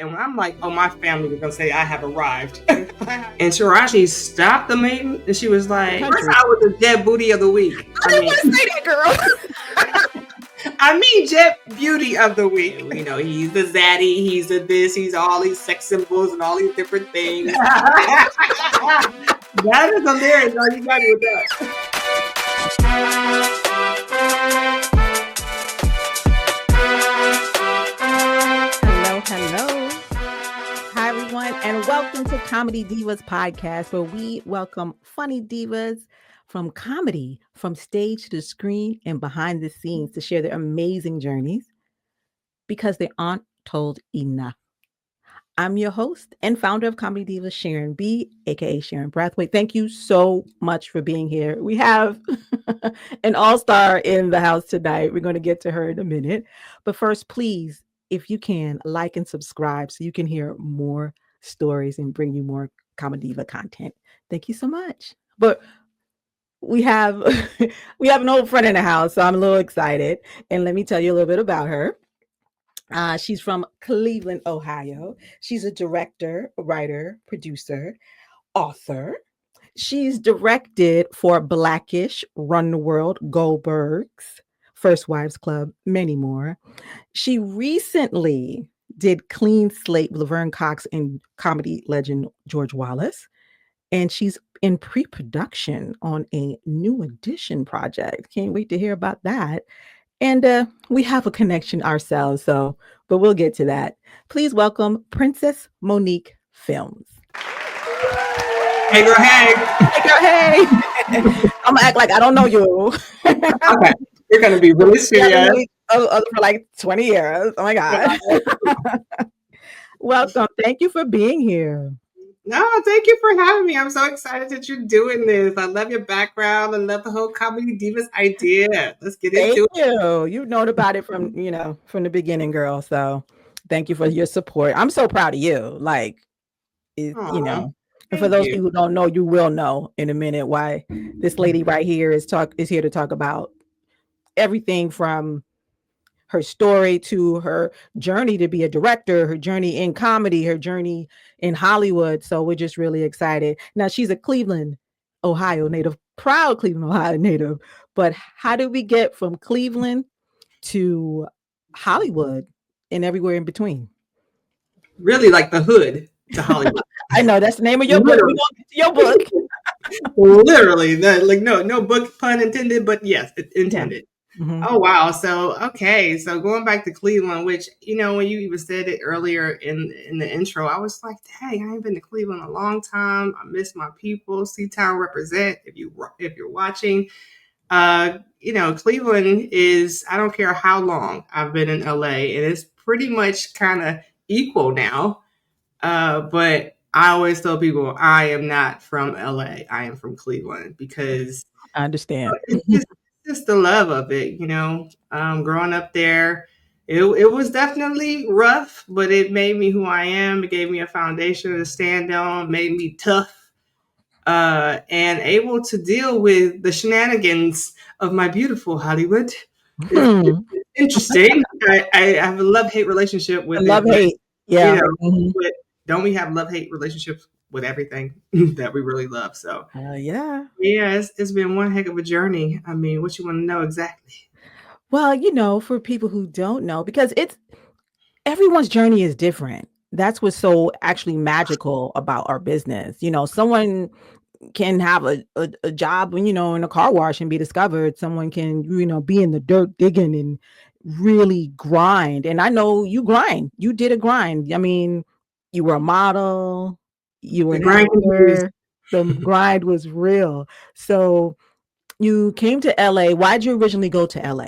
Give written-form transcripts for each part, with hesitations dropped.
And I'm like, oh, my family was going to say I have arrived. And Taraji stopped the meeting and she was like, first I was the Jet Booty of the Week. I didn't want to say that, girl. I mean, Jet Beauty of the Week. You know, he's the zaddy, he's the this, he's all these sex symbols and all these different things. That is hilarious. No, you got it with that. Hello. Hi, everyone, and welcome to Comedy Divas Podcast, where we welcome funny divas from comedy, from stage to the screen and behind the scenes to share their amazing journeys because they aren't told enough. I'm your host and founder of Comedy Divas, Sharon B, aka Sharon Brathwaite. Thank you so much for being here. We have an all-star in the house tonight. We're going to get to her in a minute. But first, please, if you can, like and subscribe so you can hear more stories and bring you more Comedy Diva content. Thank you so much. But we have an old friend in the house, so I'm a little excited. And let me tell you a little bit about her. She's from Cleveland, Ohio. She's a director, writer, producer, author. She's directed for Blackish, Run the World, Goldbergs, First Wives Club, many more. She recently did Clean Slate, Lavern Cox, and comedy legend George Wallace. And she's in pre-production on a new edition project. Can't wait to hear about that. And we have a connection ourselves, but we'll get to that. Please welcome Princess Monique Filmz. Hey, girl, hey. Hey, girl, hey. I'm going to act like I don't know you. Okay. You're going to be really serious. For like 20 years. Oh, my God. Welcome. Thank you for being here. No, thank you for having me. I'm so excited that you're doing this. I love your background. I love the whole Comedy Divas idea. Let's get into it. You've known about it from the beginning, girl. So thank you for your support. I'm so proud of you. And for those people who don't know, you will know in a minute why this lady right here is here to talk about everything from her story to her journey to be a director, her journey in comedy, her journey in Hollywood. So we're just really excited. Now, she's a Cleveland, Ohio native, proud Cleveland, Ohio native. But how do we get from Cleveland to Hollywood and everywhere in between? Really like the hood to Hollywood. I know, that's the name of your book. We're going to get to your book. Literally, no book pun intended, but yes, it intended. Mm-hmm. Oh, wow. So going back to Cleveland, which, when you even said it earlier in the intro, I was like, dang, I ain't been to Cleveland in a long time. I miss my people. C-Town represent if you're watching. Cleveland is, I don't care how long I've been in LA, and it's pretty much kind of equal now. But I always tell people I am not from LA. I am from Cleveland because I understand. It's just the love of it, growing up there, it was definitely rough, but it made me who I am. It gave me a foundation to stand on, made me tough, and able to deal with the shenanigans of my beautiful Hollywood. It's interesting. I have a love-hate relationship with love-hate. Yeah. But don't we have love-hate relationships with everything that we really love? So yeah, it's been one heck of a journey. I mean, what you want to know exactly? Well, for people who don't know, because everyone's journey is different. That's what's so actually magical about our business. Someone can have a job when, in a car wash and be discovered. Someone can, be in the dirt digging and really grind. And I know you grind. You did a grind. I mean, you were a model. You were an actor. The grind was real. So you came to LA. Why'd you originally go to LA?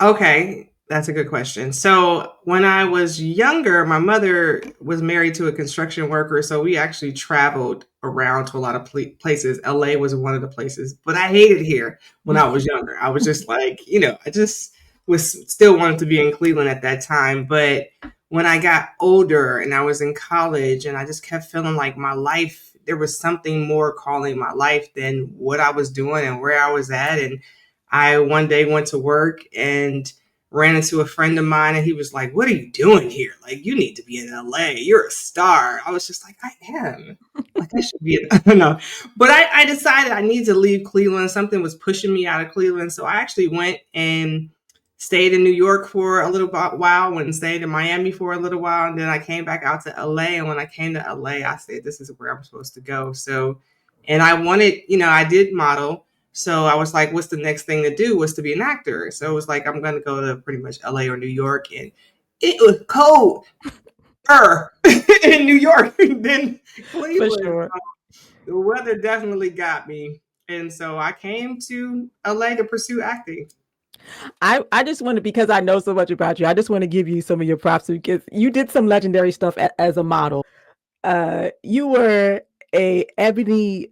Okay, that's a good question. So when I was younger, my mother was married to a construction worker. So we actually traveled around to a lot of places. LA was one of the places, but I hated here when I was younger. I was just like, I just was still wanted to be in Cleveland at that time. But when I got older and I was in college and I just kept feeling like my life, there was something more calling my life than what I was doing and where I was at. And I one day went to work and ran into a friend of mine and he was like, "What are you doing here? Like, you need to be in LA. You're a star." I was just like, "I am. Like, I should be in, I don't know." But I decided I need to leave Cleveland. Something was pushing me out of Cleveland. So I actually went and stayed in New York for a little while, went and stayed in Miami for a little while. And then I came back out to LA. And when I came to LA, I said, this is where I'm supposed to go. So, and I wanted, I did model. So I was like, what's the next thing to do? Was to be an actor. So it was like, I'm going to go to pretty much LA or New York. And it was cold in New York than Cleveland. For sure. The weather definitely got me. And so I came to LA to pursue acting. I just want to, because I know so much about you, I just want to give you some of your props because you did some legendary stuff as a model. You were a Ebony,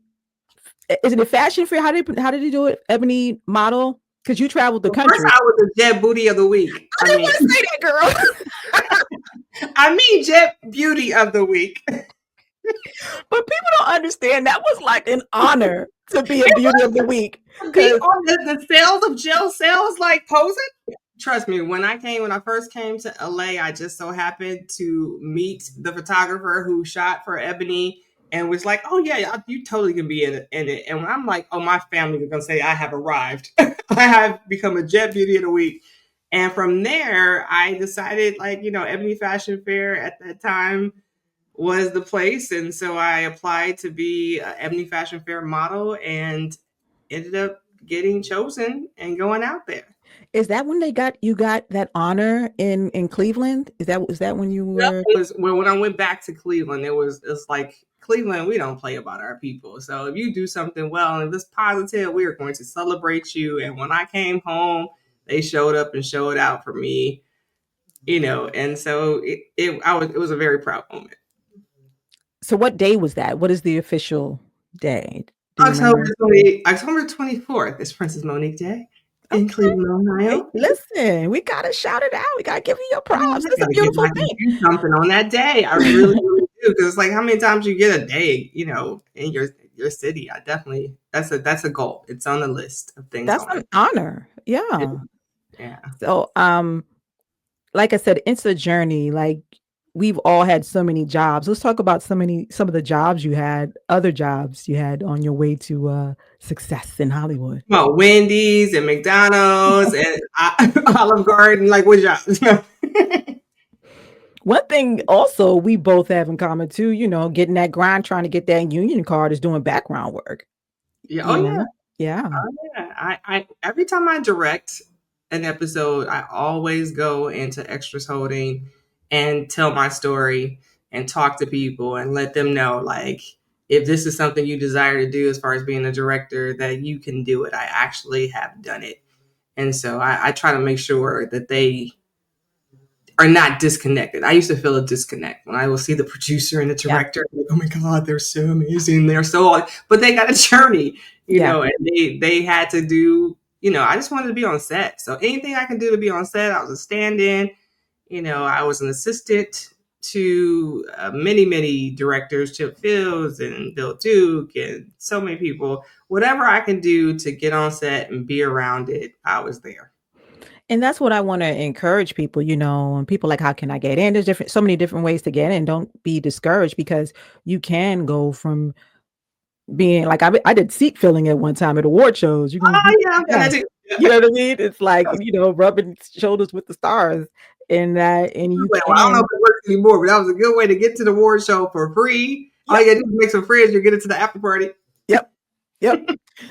is it a fashion fair? How did you do it? Ebony model? Because you traveled the country. First, I was a Jet Booty of the Week. I didn't want to say that, girl. I mean, Jet Beauty of the Week. But people don't understand that was like an honor to be a Beauty of the Week. Be on the sales of gel sales, like posing. Trust me, when I first came to LA, I just so happened to meet the photographer who shot for Ebony and was like, "Oh yeah, you totally can be in it." And I'm like, "Oh, my family is gonna say I have arrived. I have become a Jet Beauty of the Week." And from there, I decided, Ebony Fashion Fair at that time was the place, and so I applied to be an Ebony Fashion Fair model and ended up getting chosen and going out there. Is that when you got that honor in Cleveland? Is that when you were? When I went back to Cleveland, it's like, Cleveland, we don't play about our people. So if you do something well and if it's positive, we are going to celebrate you. And when I came home, they showed up and showed out for me, and so it was a very proud moment. So what day was that? What is the official day? October 24th is Princess Monique Day in Cleveland, Ohio. Listen, we gotta shout it out. We gotta give you your props. It's a beautiful thing. Do something on that day. I really, really do, because it's like, how many times you get a day, in your city. I definitely, that's a goal. It's on the list of things. That's an honor. Yeah. Yeah. So, like I said, it's a journey. Like, we've all had so many jobs. Let's talk about some of the jobs you had, other jobs you had on your way to success in Hollywood. Well, Wendy's and McDonald's and Olive Garden, like, what jobs? One thing also we both have in common too, getting that grind, trying to get that union card is doing background work. Yeah. Oh yeah. Yeah. Oh yeah. I every time I direct an episode, I always go into extras holding and tell my story and talk to people and let them know, like, if this is something you desire to do as far as being a director, that you can do it. I actually have done it. And so I try to make sure that they are not disconnected. I used to feel a disconnect when I will see the producer and the director. Yeah. Like, oh my God, they're so amazing. They're so, but they got a journey, and they had to do, I just wanted to be on set. So anything I can do to be on set, I was a stand-in. I was an assistant to many, many directors, Chip Fields and Bill Duke and so many people. Whatever I can do to get on set and be around it, I was there. And that's what I want to encourage people, and people like, how can I get in? There's so many different ways to get in. Don't be discouraged, because you can go from being like, I did seat filling at one time at award shows. You know what I mean? It's like, rubbing shoulders with the stars. And I don't know if it works anymore, but that was a good way to get to the award show for free. All you got to do is make some friends, you get into the after party. Yep.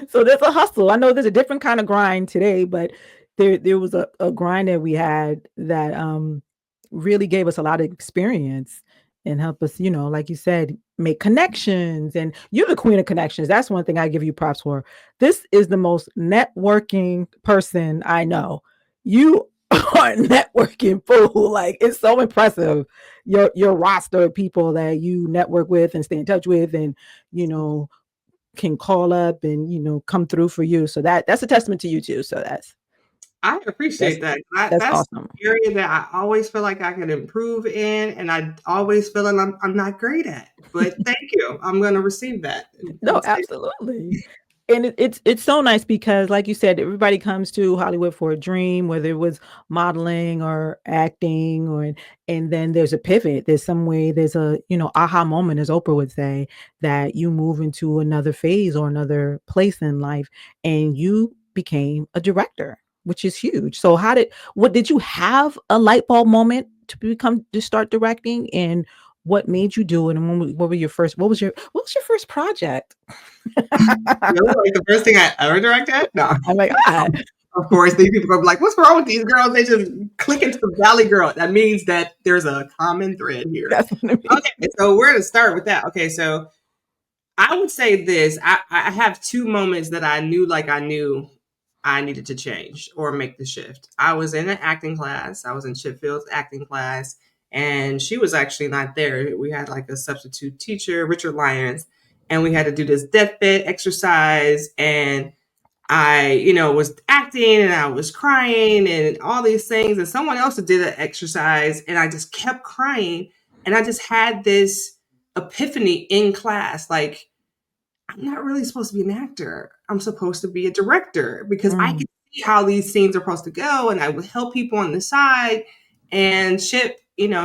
So there's a hustle. I know there's a different kind of grind today, but there was a grind that we had that really gave us a lot of experience and help us, like you said, make connections. And you're the queen of connections. That's one thing I give you props for. This is the most networking person I know. You are networking fool. Like, it's so impressive. Your roster of people that you network with and stay in touch with, and can call up and come through for you. So that's a testament to you too. So I appreciate that. That's awesome. An area that I always feel like I can improve in, and I always feel like I'm not great at. But thank you. I'm going to receive that. No, absolutely. And it's so nice because, like you said, everybody comes to Hollywood for a dream, whether it was modeling or acting, and then there's a pivot. There's some way. There's a aha moment, as Oprah would say, that you move into another phase or another place in life, and you became a director, which is huge. So, what did you have a light bulb moment to start directing, and what made you do it? And what were your first? What was your first project? Really? Like the first thing I ever directed? No. I'm like, Of course, these people are like, what's wrong with these girls? They just click into the Valley Girl. That means that there's a common thread here. that's what I mean. Okay, so we're going to start with that. Okay, so I would say this. I have two moments that I knew I needed to change or make the shift. I was in an acting class. I was in Chipfield's acting class, and she was actually not there. We had like a substitute teacher, Richard Lyons, and we had to do this deathbed exercise. And I, was acting and I was crying and all these things. And someone else did an exercise and I just kept crying. And I just had this epiphany in class. Like, I'm not really supposed to be an actor. I'm supposed to be a director because I can see how these scenes are supposed to go. And I would help people on the side. And Chip,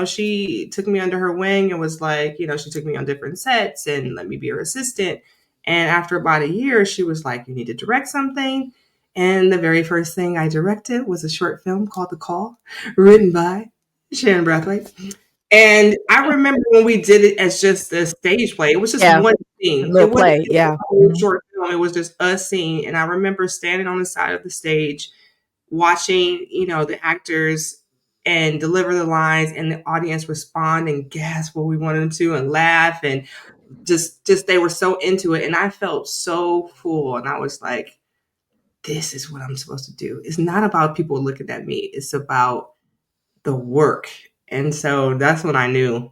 she took me under her wing and was like, she took me on different sets and let me be her assistant. And after about a year, she was like, you need to direct something. And the very first thing I directed was a short film called The Call, written by Sharon Brathwaite. And I remember when we did it as just a stage play. It was just one scene. Little play, yeah. A whole short film. It was just a scene. And I remember standing on the side of the stage, watching, the actors and deliver the lines and the audience respond and gasp what we wanted them to and laugh and just they were so into it. And I felt so full. And I was like, this is what I'm supposed to do. It's not about people looking at me. It's about the work. And so that's when I knew.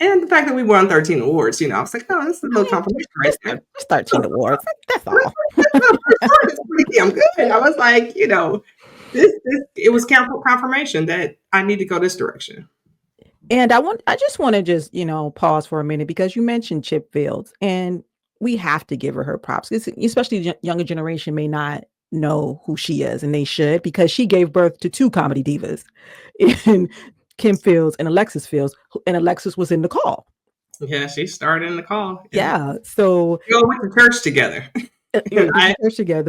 And the fact that we won 13 awards, I was like, oh, this is a little confirmation right there. Just 13 awards. That's all. It's pretty damn good. I was like, it was confirmation that I need to go this direction. And I just want to pause for a minute because you mentioned Chip Fields, and we have to give her props, especially the younger generation may not know who she is, and they should, because she gave birth to two comedy divas, in Kim Fields and Alexis Fields, and Alexis was in The Call. Yeah, she started in The Call. Yeah, so we all went to church together.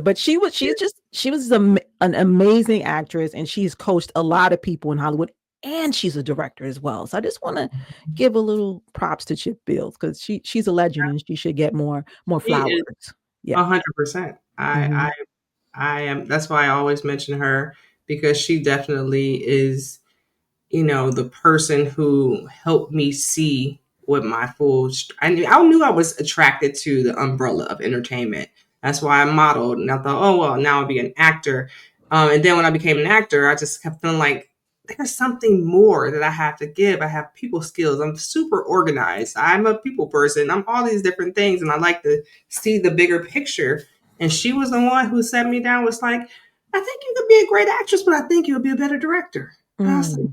But she was an amazing actress, and she's coached a lot of people in Hollywood. And she's a director as well. So I just want to give a little props to Chip Fields because she's a legend and she should get more flowers. Yeah, 100%. I am. That's why I always mention her, because she definitely is, the person who helped me see what my full. I knew I was attracted to the umbrella of entertainment. That's why I modeled, and I thought, oh well, now I'll be an actor. And then when I became an actor, I just kept feeling like there's something more that I have to give. I have people skills. I'm super organized. I'm a people person. I'm all these different things. And I like to see the bigger picture. And she was the one who sat me down, was like, I think you could be a great actress, but I think you'll be a better director. And I was like,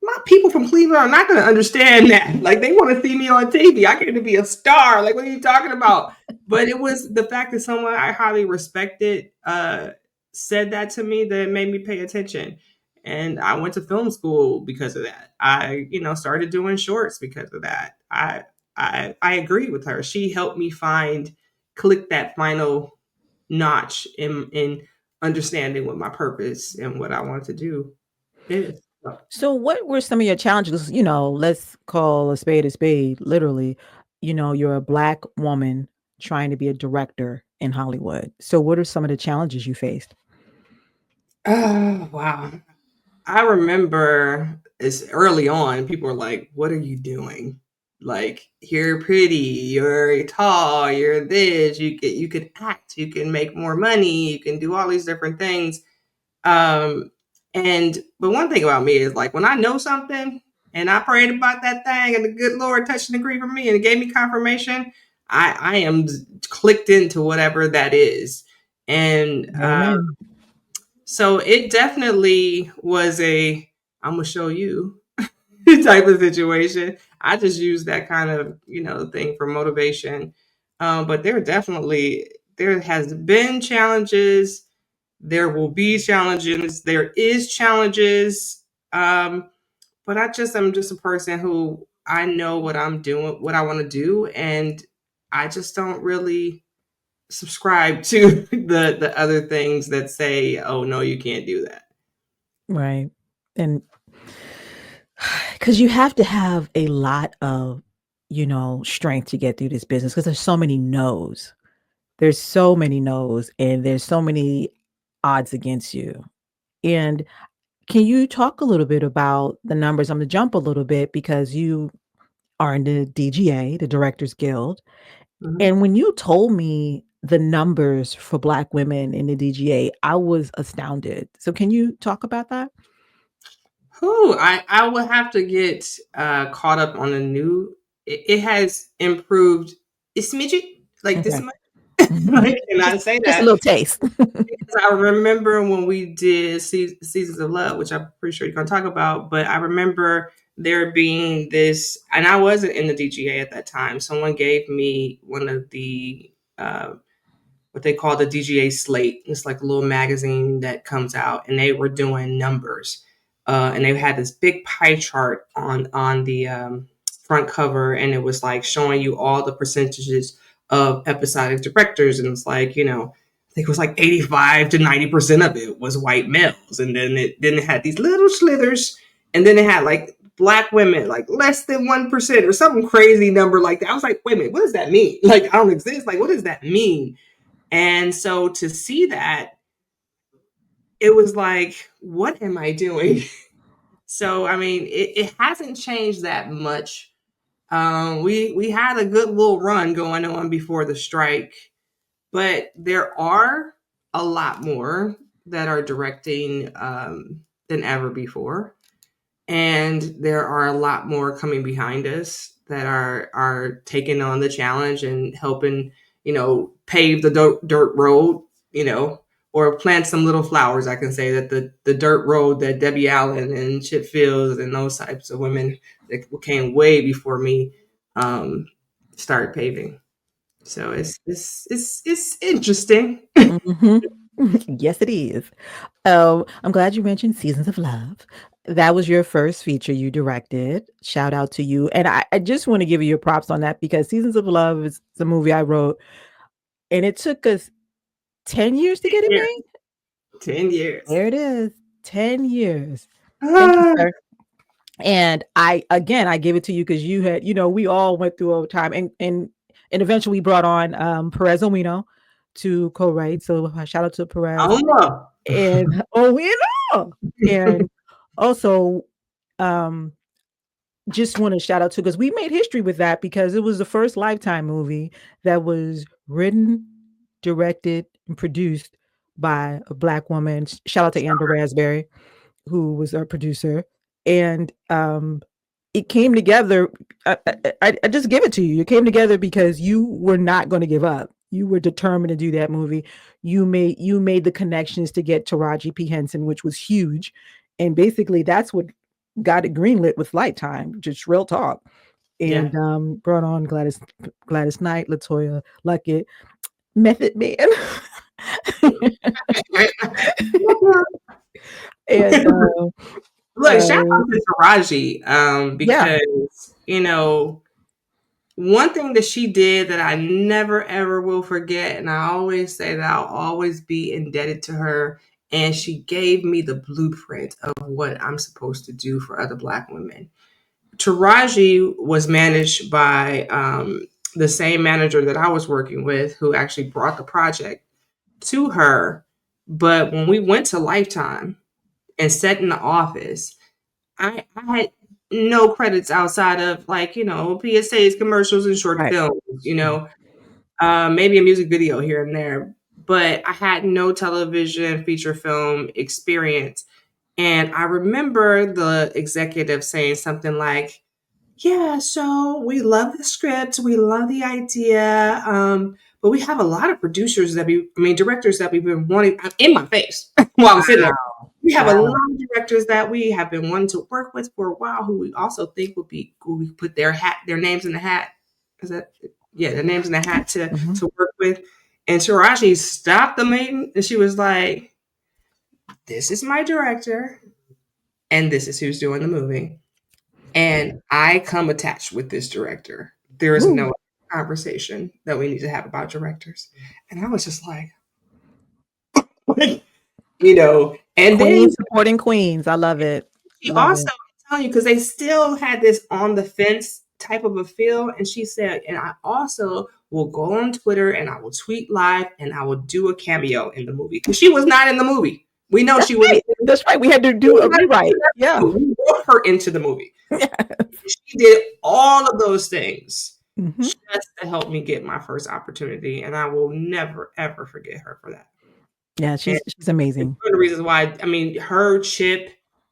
my people from Cleveland are not going to understand that. Like, they want to see me on TV. I get to be a star. Like, what are you talking about? But it was the fact that someone I highly respected said that to me that made me pay attention. And I went to film school because of that. I, started doing shorts because of that. I agree with her. She helped me click that final notch in understanding what my purpose and what I wanted to do is. So what were some of your challenges? Let's call a spade, literally. You're a Black woman trying to be a director in Hollywood. So what are some of the challenges you faced? Oh, wow. I remember it's early on, people were like, what are you doing? Like, you're pretty, you're tall, you're this, you could act, you can make more money, you can do all these different things. But one thing about me is, like, when I know something and I prayed about that thing and the good Lord touched and agreed for me and it gave me confirmation, I am clicked into whatever that is. And so it definitely was I'm going to show you type of situation. I just use that kind of, thing for motivation. But there has been challenges. There will be challenges. There is challenges. But I'm just a person who I know what I'm doing, what I want to do, and I just don't really subscribe to the other things that say, "Oh no, you can't do that." Right. And because you have to have a lot of, strength to get through this business because there's so many no's. There's so many no's and there's so many odds against you. And can you talk a little bit about the numbers? I'm going to jump a little bit because you are in the DGA, the Directors Guild. Mhm. And when you told me the numbers for Black women in the DGA, I was astounded. So can you talk about that? Who I will have to get caught up on the new. It has improved a smidget, like this Okay. much. Mhm. I cannot say Just a that. little taste. Because I remember when we did Seasons of Love, which I'm pretty sure you're going to talk about, but I remember there being this, and I wasn't in the DGA at that time. Someone gave me one of the what they call the DGA Slate. It's like a little magazine that comes out, and they were doing numbers, and they had this big pie chart on the front cover, and it was like showing you all the percentages of episodic directors, and it's like I think it was like 85 to 90% of it was white males, and then it had these little slithers, and then it had like Black women like less than 1% or something crazy number like that. I was like, wait a minute, what does that mean? Like I don't exist. Like what does that mean? And so to see that, it was like, what am I doing? So I mean, it hasn't changed that much. We had a good little run going on before the strike, but there are a lot more that are directing than ever before, and there are a lot more coming behind us that are taking on the challenge and helping pave the dirt road, or plant some little flowers. I can say that the dirt road that Debbie Allen and Chip Fields and those types of women that came way before me um, started paving. So it's interesting. Mhm. Yes, it is. I'm glad you mentioned Seasons of Love. That was your first feature you directed. Shout out to you. And I just want to give you your props on that because Seasons of Love is the movie I wrote, and it took us 10 years to get it Years, made. 10 years. There it is. 10 years. Thank you, sir. And I give it to you because you had, we all went through over time and eventually we brought on Perez Omino to co-write. So shout out to Perez Alma. and Omino. And also just want to shout out to because we made history with that because it was the first Lifetime movie that was written, directed, and produced by a Black woman. Shout out to Amber Raspberry, who was our producer. And it came together. I just give it to you. It came together because you were not going to give up. You were determined to do that movie. You made the connections to get Taraji P. Henson, which was huge. And basically that's what got it greenlit with Lifetime, just real talk. Yeah. And brought on Gladys Knight, Latoya Luckett, Method Man. and Look, shout uh, out to Taraji, yeah, because one thing that she did that I never ever will forget, and I always say that I'll always be indebted to her. And she gave me the blueprint of what I'm supposed to do for other Black women. Taraji was managed by the same manager that I was working with, who actually brought the project to her. But when we went to Lifetime and sat in the office, I had no credits outside of like, PSAs, commercials, and short right. films, maybe a music video here and there. But I had no television feature film experience. And I remember the executive saying something like, yeah, so we love the script, we love the idea, but we have a lot of directors that we've been wanting in my face while I'm sitting there. We have a lot Wow. of directors that we have been wanting to work with for a while, who we also think would be who we put their names in the hat. Is that? yeah, the names in the hat Mhm. to work with. And Taraji stopped the meeting and she was like, "This is my director, and this is who's doing the movie. And I come attached with this director. There is Woo. no conversation that we need to have about directors." And I was just like, and then Queens supporting queens. I love it. she Love also, it. I'm telling you, because they still had this on the fence type of a feel. And she said, and I also will go on Twitter and I will tweet live and I will do a cameo in the movie. Because she was not in the movie. We know That's she was. right. That's right. We had to She do was a not rewrite. Yeah. in the movie. We brought her into the movie. Yeah. She did all of those things Mhm. just to help me get my first opportunity. And I will never, ever forget her for that. Yeah, And she's it's amazing. one of the reasons why, I mean, her chip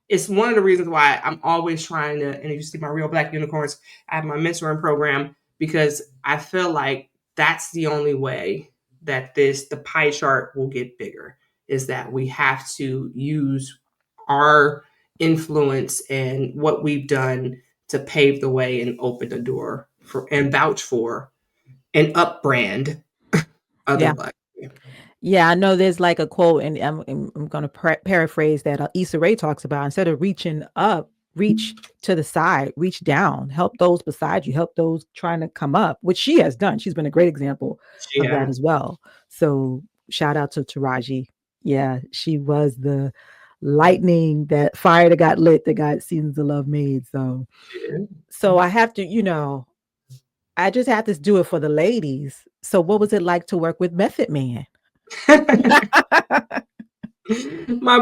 is one of the reasons why I'm always trying to, and you see my Real Black Unicorns, I have my mentoring program because I feel like that's the only way that the pie chart will get bigger, is that we have to use our influence and what we've done to pave the way and open the door for and vouch for and up brand other Yeah. Black people. Yeah, I know there's like a quote, and I'm going to paraphrase that Issa Rae talks about. Instead of reaching up, reach to the side, reach down, help those beside you, help those trying to come up, which she has done. She's been a great example She of that has. as well. So shout out to Taraji. Yeah, she was the lightning, that fire that got lit, that got Seasons of Love made. So I have to, I just have to do it for the ladies. So what was it like to work with Method Man? My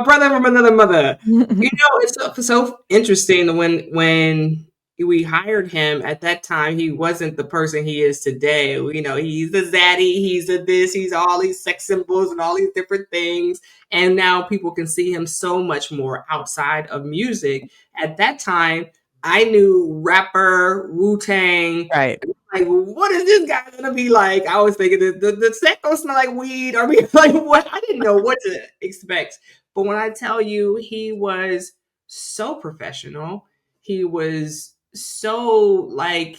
brother from another mother. It's so interesting when we hired him. At that time, he wasn't the person he is today. He's the zaddy, he's the this, he's all these sex symbols and all these different things. And now people can see him so much more outside of music. At that time, I knew rapper, Wu-Tang. Right. Like, what is this guy gonna be like? I was thinking the set gonna smell like weed, or be like what? I didn't know what to expect. But when I tell you, he was so professional. He was so like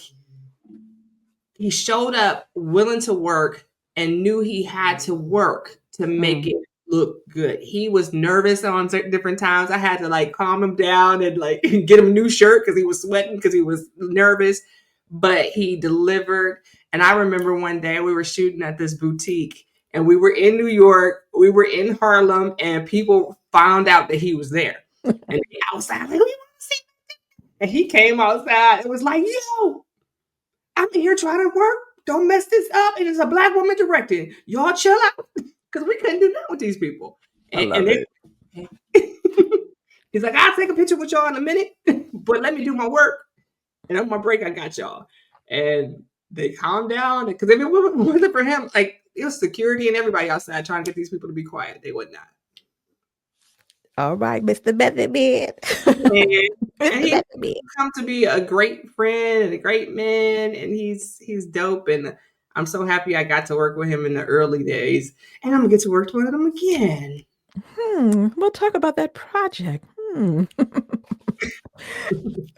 he showed up willing to work and knew he had to work to make it look good. He was nervous on different times. I had to like calm him down and like get him a new shirt because he was sweating because he was nervous, but he delivered. And I remember one day we were shooting at this boutique and we were in New York, we were in Harlem, and people found out that he was there. And they outside, like, we want to see. And he came outside and was like, yo, I'm here trying to work. Don't mess this up. And it's a Black woman directing. Y'all chill out. Because we couldn't do that with these people. I And love it. he's like, I'll take a picture with y'all in a minute, but let me do my work. And on my break, I got y'all. And they calmed down. Because if it wasn't for him, like, it was security and everybody outside trying to get these people to be quiet. They would not. All right, Mr. Method Man. And he's come to be a great friend and a great man, and he's dope. And I'm so happy I got to work with him in the early days, and I'm gonna get to work with him again. We'll talk about that project.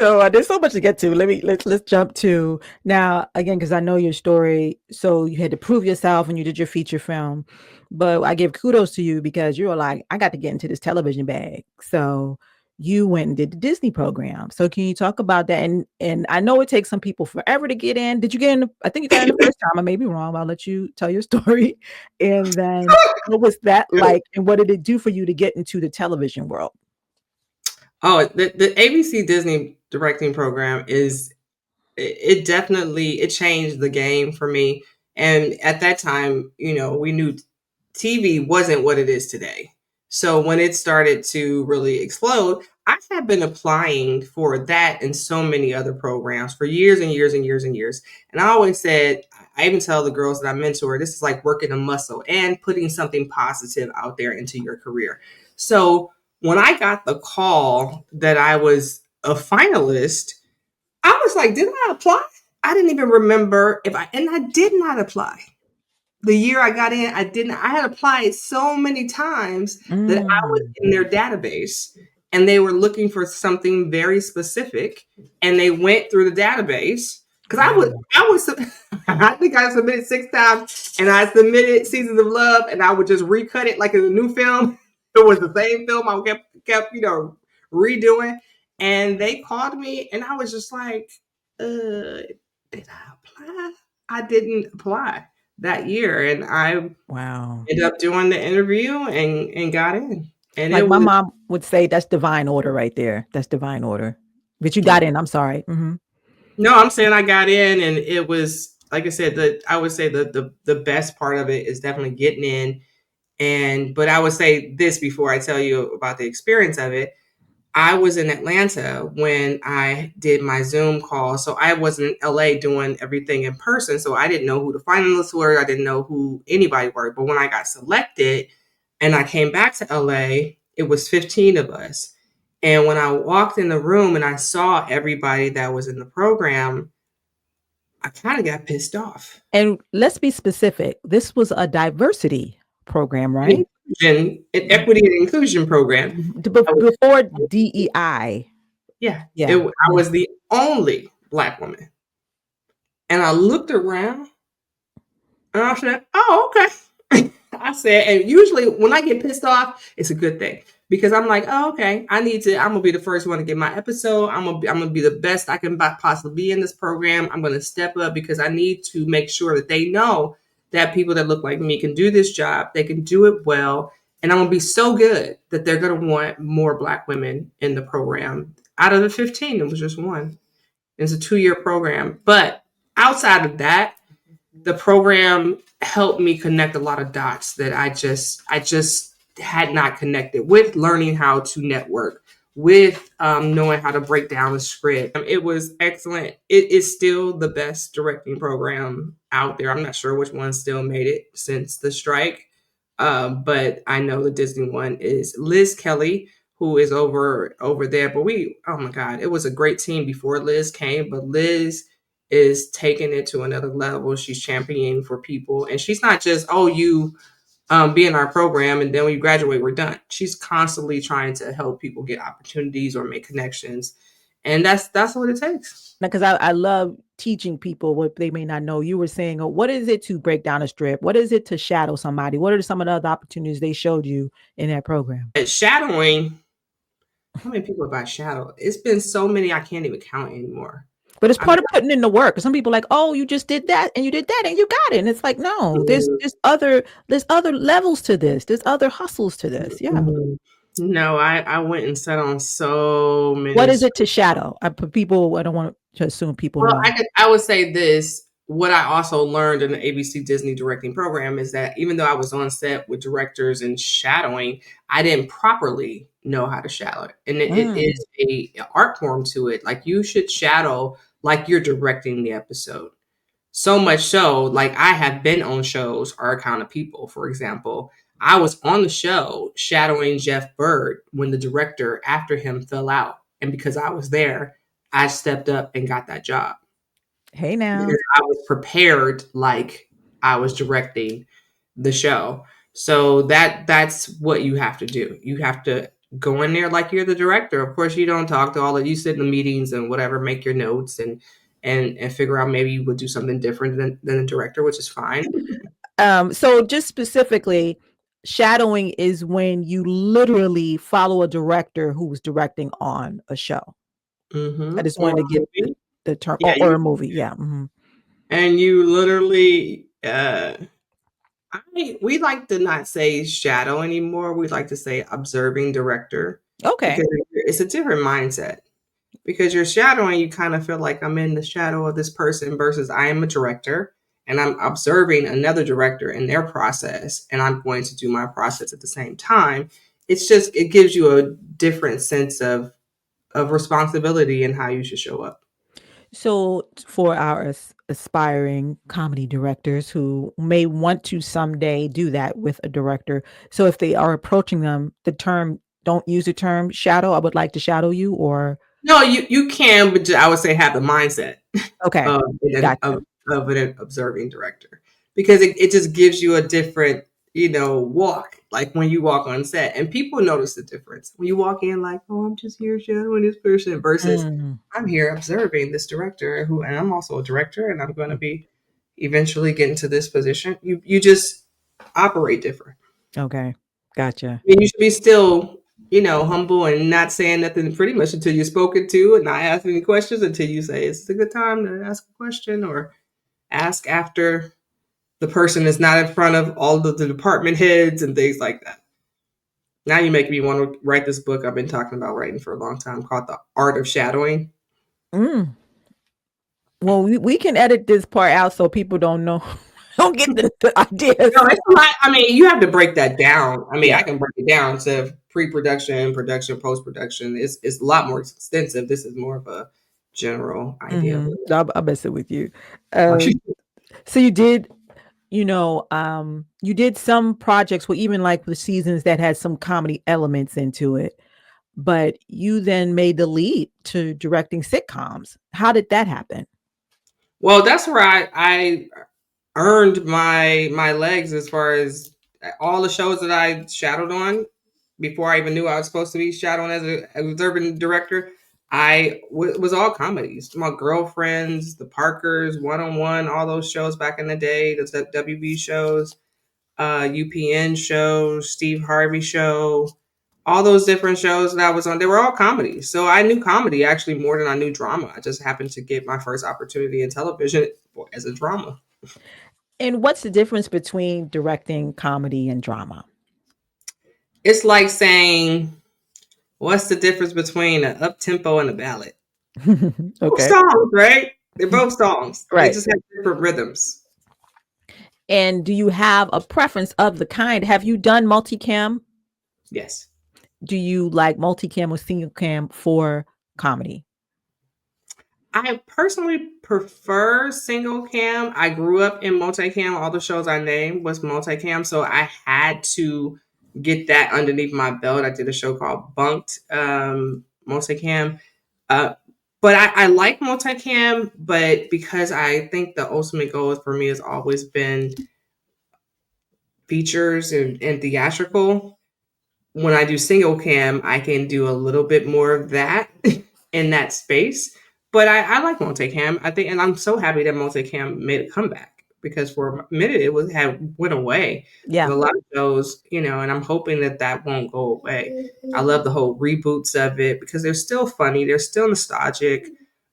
So there's so much to get to. Let's jump to now again, because I know your story. So you had to prove yourself and you did your feature film, but I give kudos to you because you were like, I got to get into this television bag. So you went and did the Disney program. So can you talk about that? And I know it takes some people forever to get in. Did you get in? I think you got in the first time. I may be wrong. I'll let you tell your story. And then what was that like? And what did it do for you to get into the television world? Oh, the ABC Disney directing program it definitely it changed the game for me. And at that time, we knew TV wasn't what it is today. So when it started to really explode, I had been applying for that and so many other programs for years and years and years and years. And I always said, I even tell the girls that I mentor, this is like working a muscle and putting something positive out there into your career. So when I got the call that I was a finalist, I was like, did I apply? I didn't even remember and I did not apply. The year I got in, I had applied so many times that I was in their database and they were looking for something very specific and they went through the database Because I think I submitted 6 times, and I submitted Seasons of Love, and I would just recut it like it's a new film. It was the same film. I kept redoing, and they called me, and I was just like, did I apply? I didn't apply that year, and I Wow. ended up doing the interview and got in. And Like it my was mom would say, that's divine order right there. That's divine order. But you got in. I'm sorry. no, I'm saying I got in, and it was like I said. I would say the best part of it is definitely getting in. But I would say this before I tell you about the experience of it. I was in Atlanta when I did my Zoom call. So I was in LA doing everything in person. So I didn't know who the finalists were. I didn't know who anybody were. But when I got selected and I came back to LA, it was 15 of us. And when I walked in the room and I saw everybody that was in the program, I kind of got pissed off. And let's be specific. This was a diversity program, right? An equity and inclusion program. Before DEI. Yeah. Yeah. I was the only Black woman. And I looked around and I said, oh, okay. I said, and usually when I get pissed off, it's a good thing. Because I'm like, oh, okay, I'm gonna be the first one to get my episode. I'm gonna be the best I can possibly be in this program. I'm gonna step up because I need to make sure that they know that people that look like me can do this job. They can do it well. And I'm gonna be so good that they're gonna want more Black women in the program. Out of the 15, it was just one. It's a 2-year program. But outside of that, the program helped me connect a lot of dots that I just had not connected with, learning how to network, with knowing how to break down a script. It was excellent. It is still the best directing program out there. I'm not sure which one still made it since the strike, but I know the Disney one is Liz Kelly, who is over there. But oh my God, it was a great team before Liz came, but Liz is taking it to another level. She's championing for people, and she's not just, oh, you be in our program and then when you graduate, we're done. She's constantly trying to help people get opportunities or make connections, and that's what it takes. Because I love teaching people what they may not know. You were saying, oh, what is it to break down a strip? What is it to shadow somebody? What are some of the other opportunities they showed you in that program? At shadowing, how many people have I shadowed? It's been so many I can't even count anymore. But it's part of putting in the work. Some people are like, oh, you just did that and you did that and you got it. And it's like, no, there's other levels to this. There's other hustles to this. Yeah. No, I went and sat on so many. What is it to shadow? I don't want to assume people know. I would say this. What I also learned in the ABC Disney directing program is that even though I was on set with directors and shadowing, I didn't properly know how to shadow it. And it is an art form to it. Like, you should shadow like you're directing the episode. So much so, like, I have been on shows, Our Kind of People, for example. I was on the show shadowing Jeff Bird when the director after him fell out. And because I was there, I stepped up and got that job. Hey now. Because I was prepared like I was directing the show. So that's what you have to do. You have to go in there like you're the director. Of course, you don't talk to all of you, sit in the meetings and whatever, make your notes and figure out maybe you would do something different than the director, which is fine. So just specifically, shadowing is when you literally follow a director who's directing on a show. Mm-hmm. I just wanted to get the term, or a movie. Yeah. Mm-hmm. And you literally, we like to not say shadow anymore. We like to say observing director. Okay. Because it's a different mindset. Because you're shadowing, you kind of feel like I'm in the shadow of this person versus I am a director and I'm observing another director in their process and I'm going to do my process at the same time. It gives you a different sense of responsibility and how you should show up. So for our aspiring comedy directors who may want to someday do that with a director, so if they are approaching them, don't use the term shadow. I would like to shadow you, or no, you can, but I would say have the mindset. Okay, of an observing director, because it just gives you a different. walk, like when you walk on set, and people notice the difference when you walk in, like, oh, I'm just here shadowing this person, versus I'm here observing this director and I'm also a director, and I'm going to be eventually getting to this position. You just operate different. Okay, gotcha. I mean, you should be still, humble and not saying nothing pretty much until you're spoken to, and not ask any questions until you say it's a good time to ask a question, or ask after the person is not in front of all of the department heads and things like that. Now you make me want to write this book I've been talking about writing for a long time, called The Art of Shadowing. Well, we can edit this part out so people don't know. Don't get the ideas. No, it's a lot. I mean, you have to break that down. I mean, I can break it down to pre-production, production, post-production. It's a lot more extensive. This is more of a general idea. I'll mess it with you. So you did, you did some projects with even like the seasons that had some comedy elements into it, but you then made the leap to directing sitcoms. How did that happen? Well, that's where I earned my legs, as far as all the shows that I shadowed on before I even knew I was supposed to be shadowing as an observing director. Was all comedies. My Girlfriends, The Parkers, One on One, all those shows back in the day, the WB shows, UPN shows, Steve Harvey show, all those different shows that I was on, they were all comedies. So I knew comedy actually more than I knew drama. I just happened to get my first opportunity in television as a drama. And what's the difference between directing comedy and drama? It's like saying, what's the difference between an up-tempo and a ballad? Okay. Both songs, right? They're both songs. Right. They just have different rhythms. And do you have a preference of the kind? Have you done multicam? Yes. Do you like multicam or single cam for comedy? I personally prefer single cam. I grew up in multicam. All the shows I named was multicam, so I had to get that underneath my belt. I did a show called Bunked, multicam. But I like multicam, but because I think the ultimate goal for me has always been features and theatrical. When I do single cam, I can do a little bit more of that in that space. But I like multicam. I think, and I'm so happy that multicam made a comeback, because for a minute it went away. Yeah, a lot of shows, and I'm hoping that won't go away. I love the whole reboots of it because they're still funny, they're still nostalgic,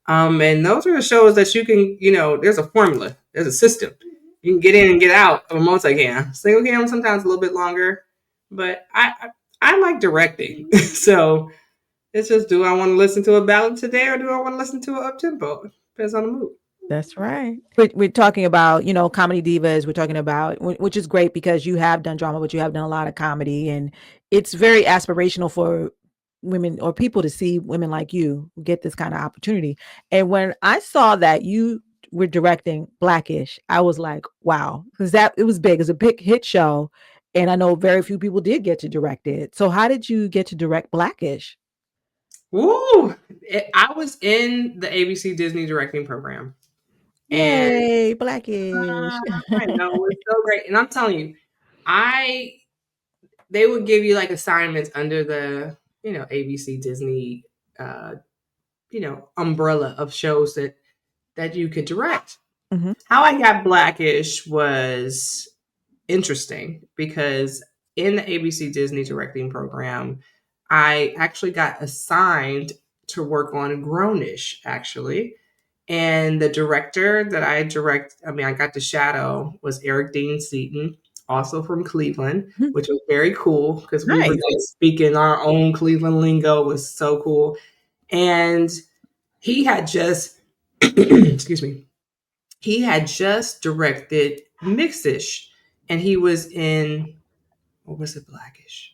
and those are the shows that you can, there's a formula, there's a system. You can get in and get out of a multicam. Single cam sometimes a little bit longer, but I like directing. So it's just, do I want to listen to a ballad today, or do I want to listen to an up-tempo? Depends on the mood. That's right. We're talking about, comedy divas. We're talking about, which is great because you have done drama, but you have done a lot of comedy. And it's very aspirational for women or people to see women like you get this kind of opportunity. And when I saw that you were directing Blackish, I was like, wow, because it was big. It was a big hit show. And I know very few people did get to direct it. So how did you get to direct Blackish? Ooh, I was in the ABC Disney directing program. Yay, Blackish. I know, it's so great. And I'm telling you, they would give you like assignments under the, ABC Disney, umbrella of shows that you could direct. Mm-hmm. How I got Blackish was interesting because in the ABC Disney directing program, I actually got assigned to work on Grownish, actually. And the director that I got to shadow was Eric Dean Seaton, also from Cleveland, which was very cool because we were like speaking our own Cleveland lingo. It was so cool. And he had just, excuse me, he had just directed Mixish, and he was in, what was it, Blackish?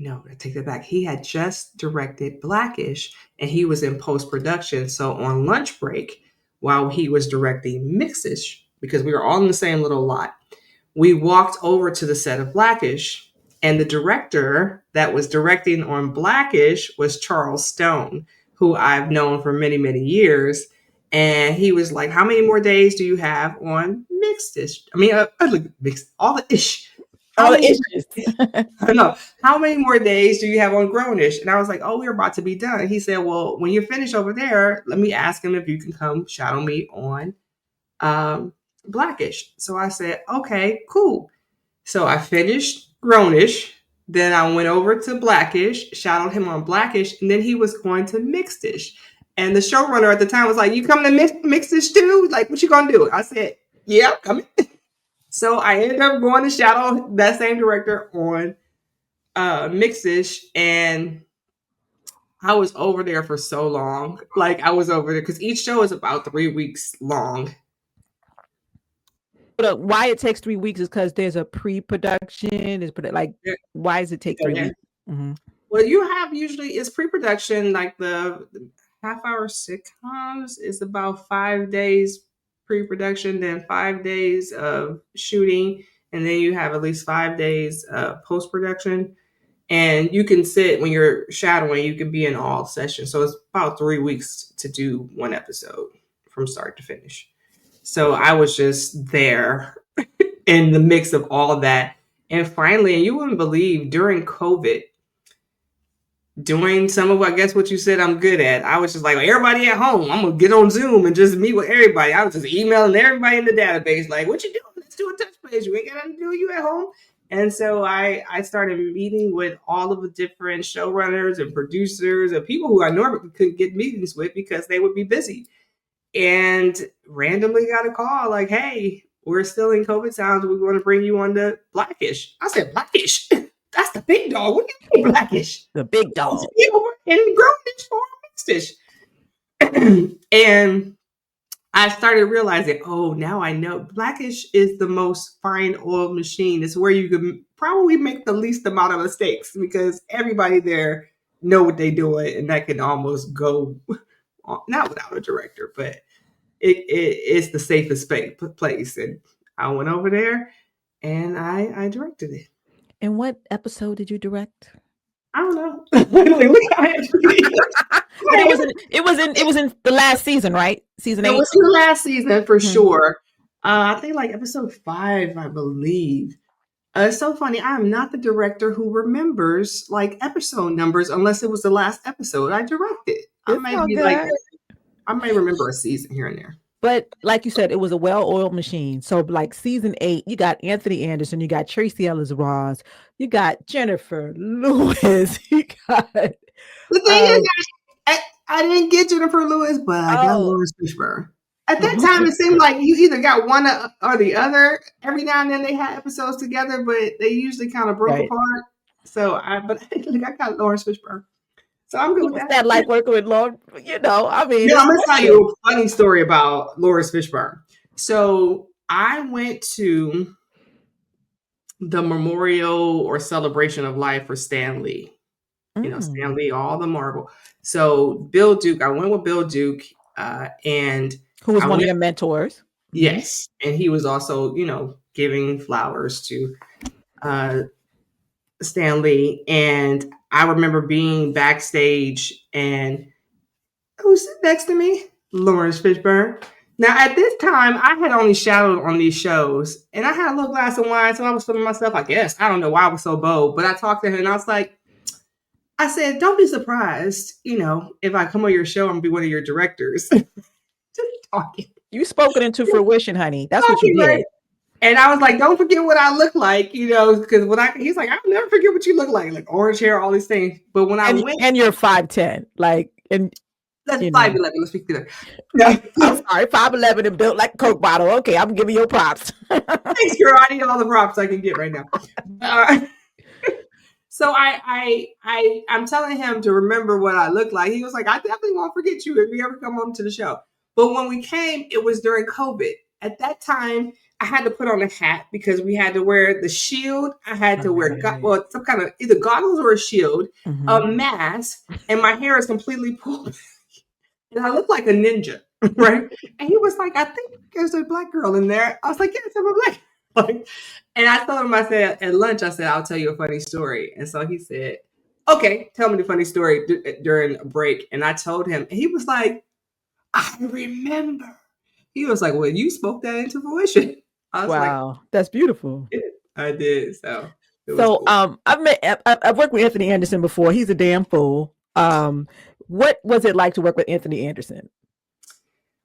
No, I take that back. He had just directed Blackish, and he was in post-production. So on lunch break, while he was directing Mixish, because we were all in the same little lot, we walked over to the set of Blackish, and the director that was directing on Blackish was Charles Stone, who I've known for many, many years. And he was like, how many more days do you have on mixed-ish. I mean, I look mixed, all the ish. All the issues. I know. How many more days do you have on Grownish? And I was like, oh, we're about to be done. And he said, well, when you're finished over there, let me ask him if you can come shadow me on Blackish. So I said, okay, cool. So I finished Grownish. Then I went over to Blackish, shadowed him on Blackish, and then he was going to Mixedish. And the showrunner at the time was like, you coming to Mixedish too? Like, what you gonna do? I said, yeah, I'm coming. So I ended up going to shadow that same director on Mixedish, and I was over there for so long. Like, I was over there because each show is about 3 weeks long. But why it takes 3 weeks is because there's a pre-production. Is like, why does it take 3 weeks? Mm-hmm. Well, you have usually it's pre-production. Like the half-hour sitcoms is about 5 days pre-production, then 5 days of shooting, and then you have at least 5 days of post-production. And you can sit when you're shadowing. You can be in all sessions. So it's about 3 weeks to do one episode from start to finish. So I was just there in the mix of all of that. And finally, and you wouldn't believe, during COVID, doing some of, I guess, what you said I'm good at, I was just like, everybody at home, I'm going to get on Zoom and just meet with everybody. I was just emailing everybody in the database, like, what you doing? Let's do a touch base. You ain't got nothing to do, you at home. And so I started meeting with all of the different showrunners and producers and people who I normally couldn't get meetings with because they would be busy. And randomly got a call like, hey, we're still in COVID times. We want to bring you on to Blackish. I said, Blackish? That's the big dog. What do you mean Blackish? The big dog. And Grownish or Mixedish. And I started realizing, oh, now I know Blackish is the most fine oil machine. It's where you can probably make the least amount of mistakes because everybody there know what they're doing, and that can almost go, not without a director, but it's the safest place. And I went over there and I directed it. And what episode did you direct? I don't know. It was in the last season, right? Season 8. It was in the last season for sure. I think like episode 5, I believe. It's so funny. I am not the director who remembers like episode numbers unless it was the last episode I directed. I may remember a season here and there. But like you said, it was a well-oiled machine. So like season 8, you got Anthony Anderson, you got Tracy Ellis Ross, you got Jennifer Lewis, you got. The thing is, I didn't get Jennifer Lewis, but I got Laurence Fishburne. At that time, it seemed like you either got one or the other. Every now and then they had episodes together, but they usually kind of broke apart. So I got Laurence Fishburne. So I'm good with that. Like working with Lauren, I mean. Yeah, I'm going to tell you a funny story about Laurence Fishburne. So I went to the memorial or celebration of life for Stan Lee. Stan Lee, all the Marvel. So Bill Duke, I went with Bill Duke, and who was one of your mentors. Yes. And he was also, giving flowers to Stan Lee. And I remember being backstage, and who's sitting next to me? Laurence Fishburne. Now, at this time, I had only shadowed on these shows, and I had a little glass of wine, so I was feeling myself, I guess. I don't know why I was so bold, but I talked to him, and I said, don't be surprised, if I come on your show, I'm going to be one of your directors. Just talking. You spoke it into fruition, honey. That's what you did. Right. And I was like, don't forget what I look like, because he's like, I'll never forget what you look like orange hair, all these things. But when I went. And you're 5'10", That's 5'11". Let's be clear. I'm sorry, 5'11" and built like a Coke bottle. Okay, I'm giving you props. Thanks, girl. I need all the props I can get right now. So I'm telling him to remember what I look like. He was like, I definitely won't forget you if you ever come on to the show. But when we came, it was during COVID. At that time, I had to put on a hat because we had to wear the shield. I had to wear some kind of either goggles or a shield, a mask, and my hair is completely pulled back. And I look like a ninja, right? And he was like, I think there's a black girl in there. I was like, yes, I'm a black girl. And I told him, I said, at lunch, I said, I'll tell you a funny story. And so he said, okay, tell me the funny story during a break. And I told him, and he was like, I remember. He was like, well, you spoke that into fruition. I was like, Wow, that's beautiful. I did. So it was So, cool. I've worked with Anthony Anderson before. He's a damn fool. What was it like to work with Anthony Anderson?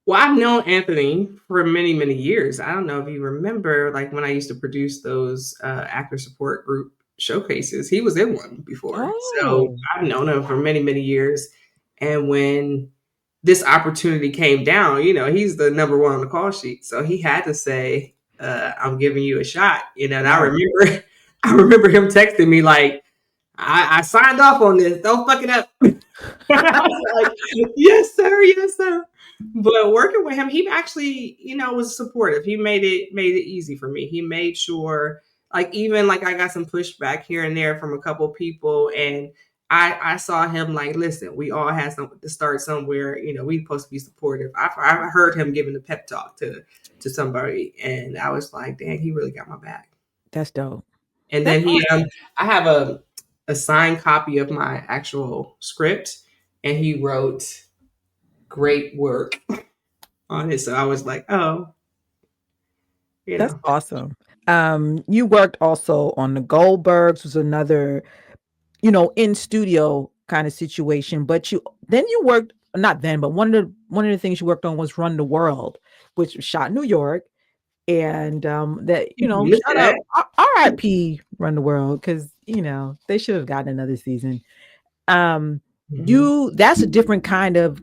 Well, I've known Anthony for many, many years. I don't know if you remember, like when I used to produce those actor support group showcases, he was in one before. So Oh, I've known him for many, many years. And when this opportunity came down, he's the number one on the call sheet. So he had to say, I'm giving you a shot. And I right. remember I remember him texting me like, I signed off on this. Don't fuck it up. I was like, yes, sir, yes, sir. But working with him, he actually, was supportive. He made it easy for me. He made sure, like, even like I got some pushback here and there from a couple people, and I saw him like, listen, we all had to start somewhere. We supposed to be supportive. I heard him giving the pep talk to somebody, and I was like, dang, he really got my back. That's dope. And That's then awesome. I have a signed copy of my actual script, and he wrote great work on it. So I was like, oh, you That's know. awesome. You worked also on the Goldbergs, was another, in studio kind of situation. But you worked, not then, but one of the things you worked on was Run the World, which was shot in New York. And You missed shout that. out R.I.P. Run the World, because they should have gotten another season. Mhm. That's a different kind of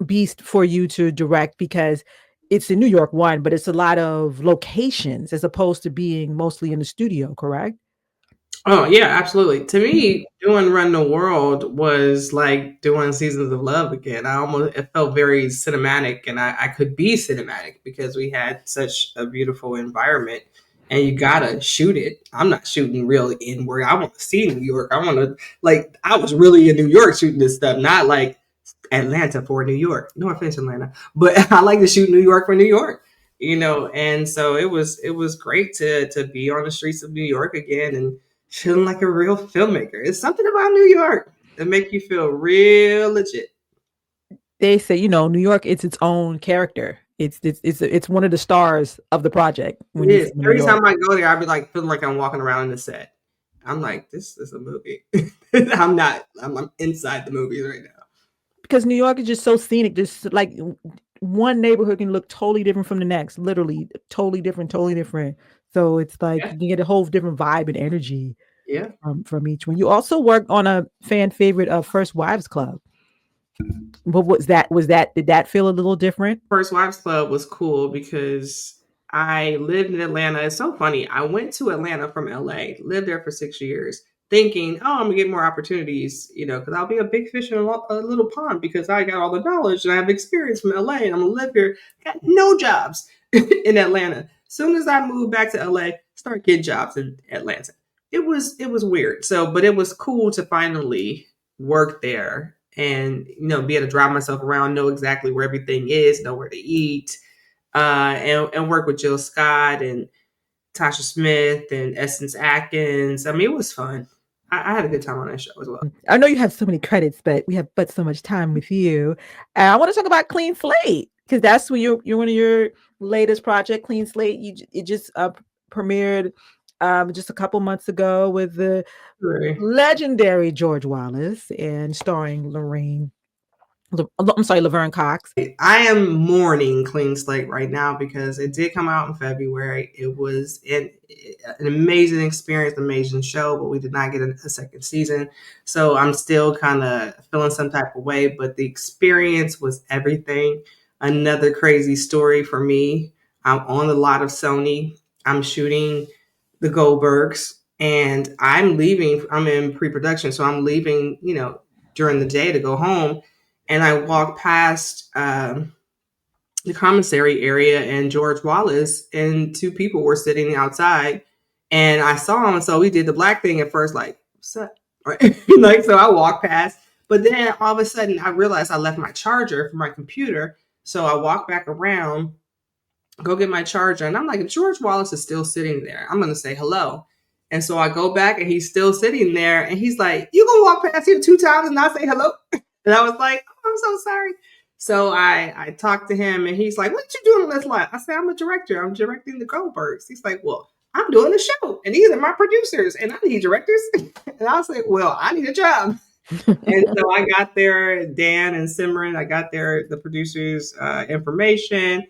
beast for you to direct, because it's in New York one, but it's a lot of locations as opposed to being mostly in the studio, correct? Oh yeah, absolutely. To me, doing Run the World was like doing Seasons of Love again. It felt very cinematic, and I could be cinematic because we had such a beautiful environment. And you gotta shoot it. I'm not shooting real inward. I want to see New York. I want to like. I was really in New York shooting this stuff, not like Atlanta for New York. No offense, Atlanta, but I like to shoot New York for New York. And so it was great to be on the streets of New York again and feeling like a real filmmaker. It's something about New York that make you feel real legit. They say, New York, it's its own character. It's one of the stars of the project when It you is. film in New Every York. time I go there, I be like feeling like I'm walking around in the set. I'm like, this is a movie. I'm not. I'm inside the movie right now. Because New York is just so scenic. Just like one neighborhood can look totally different from the next, literally totally different, totally different. So it's like Yeah, you can get a whole different vibe and energy yeah. from each one. You also worked on a fan favorite of First Wives Club. What was that? Did that feel a little different? First Wives Club was cool because I lived in Atlanta. It's so funny. I went to Atlanta from LA, lived there for 6 years, thinking, oh, I'm gonna get more opportunities, because I'll be a big fish in a little pond because I got all the knowledge and I have experience from LA and I'm gonna live here. Got no jobs in Atlanta. Soon as I moved back to LA, start getting jobs in Atlanta. It was weird. So, but it was cool to finally work there and be able to drive myself around, know exactly where everything is, know where to eat, and work with Jill Scott and Tasha Smith and Essence Atkins. I mean, it was fun. I had a good time on that show as well. I know you have so many credits, but we have but so much time with you. I want to talk about Clean Slate, because that's when you're one of your latest project, Clean Slate. It just premiered just a couple months ago with the Right. legendary George Wallace and starring Laverne Cox. I am mourning Clean Slate right now because it did come out in February. It was an amazing experience, amazing show, but we did not get a second season. So I'm still kind of feeling some type of way, but the experience was everything. Another crazy story for me. I'm on a lot of Sony. I'm shooting the Goldbergs and I'm leaving. I'm in pre production. So I'm leaving, during the day to go home and I walked past the commissary area, and George Wallace and two people were sitting outside, and I saw him. So we did the black thing at first, like, what's up? Right? Like, so I walked past, but then all of a sudden I realized I left my charger for my computer. So I walked back around, go get my charger, and I'm like, if George Wallace is still sitting there, I'm gonna say hello. And so I go back, and he's still sitting there, and he's like, "You gonna walk past here 2 times and not say hello?" And I was like, "Oh, I'm so sorry." So I talked to him and he's like, what you doing on this lot? I said, I'm a director. I'm directing the Goldbergs. He's like, well, I'm doing a show and these are my producers and I need directors. And I was like, well, I need a job. And so I got their Dan and Simran, I got the producers' information.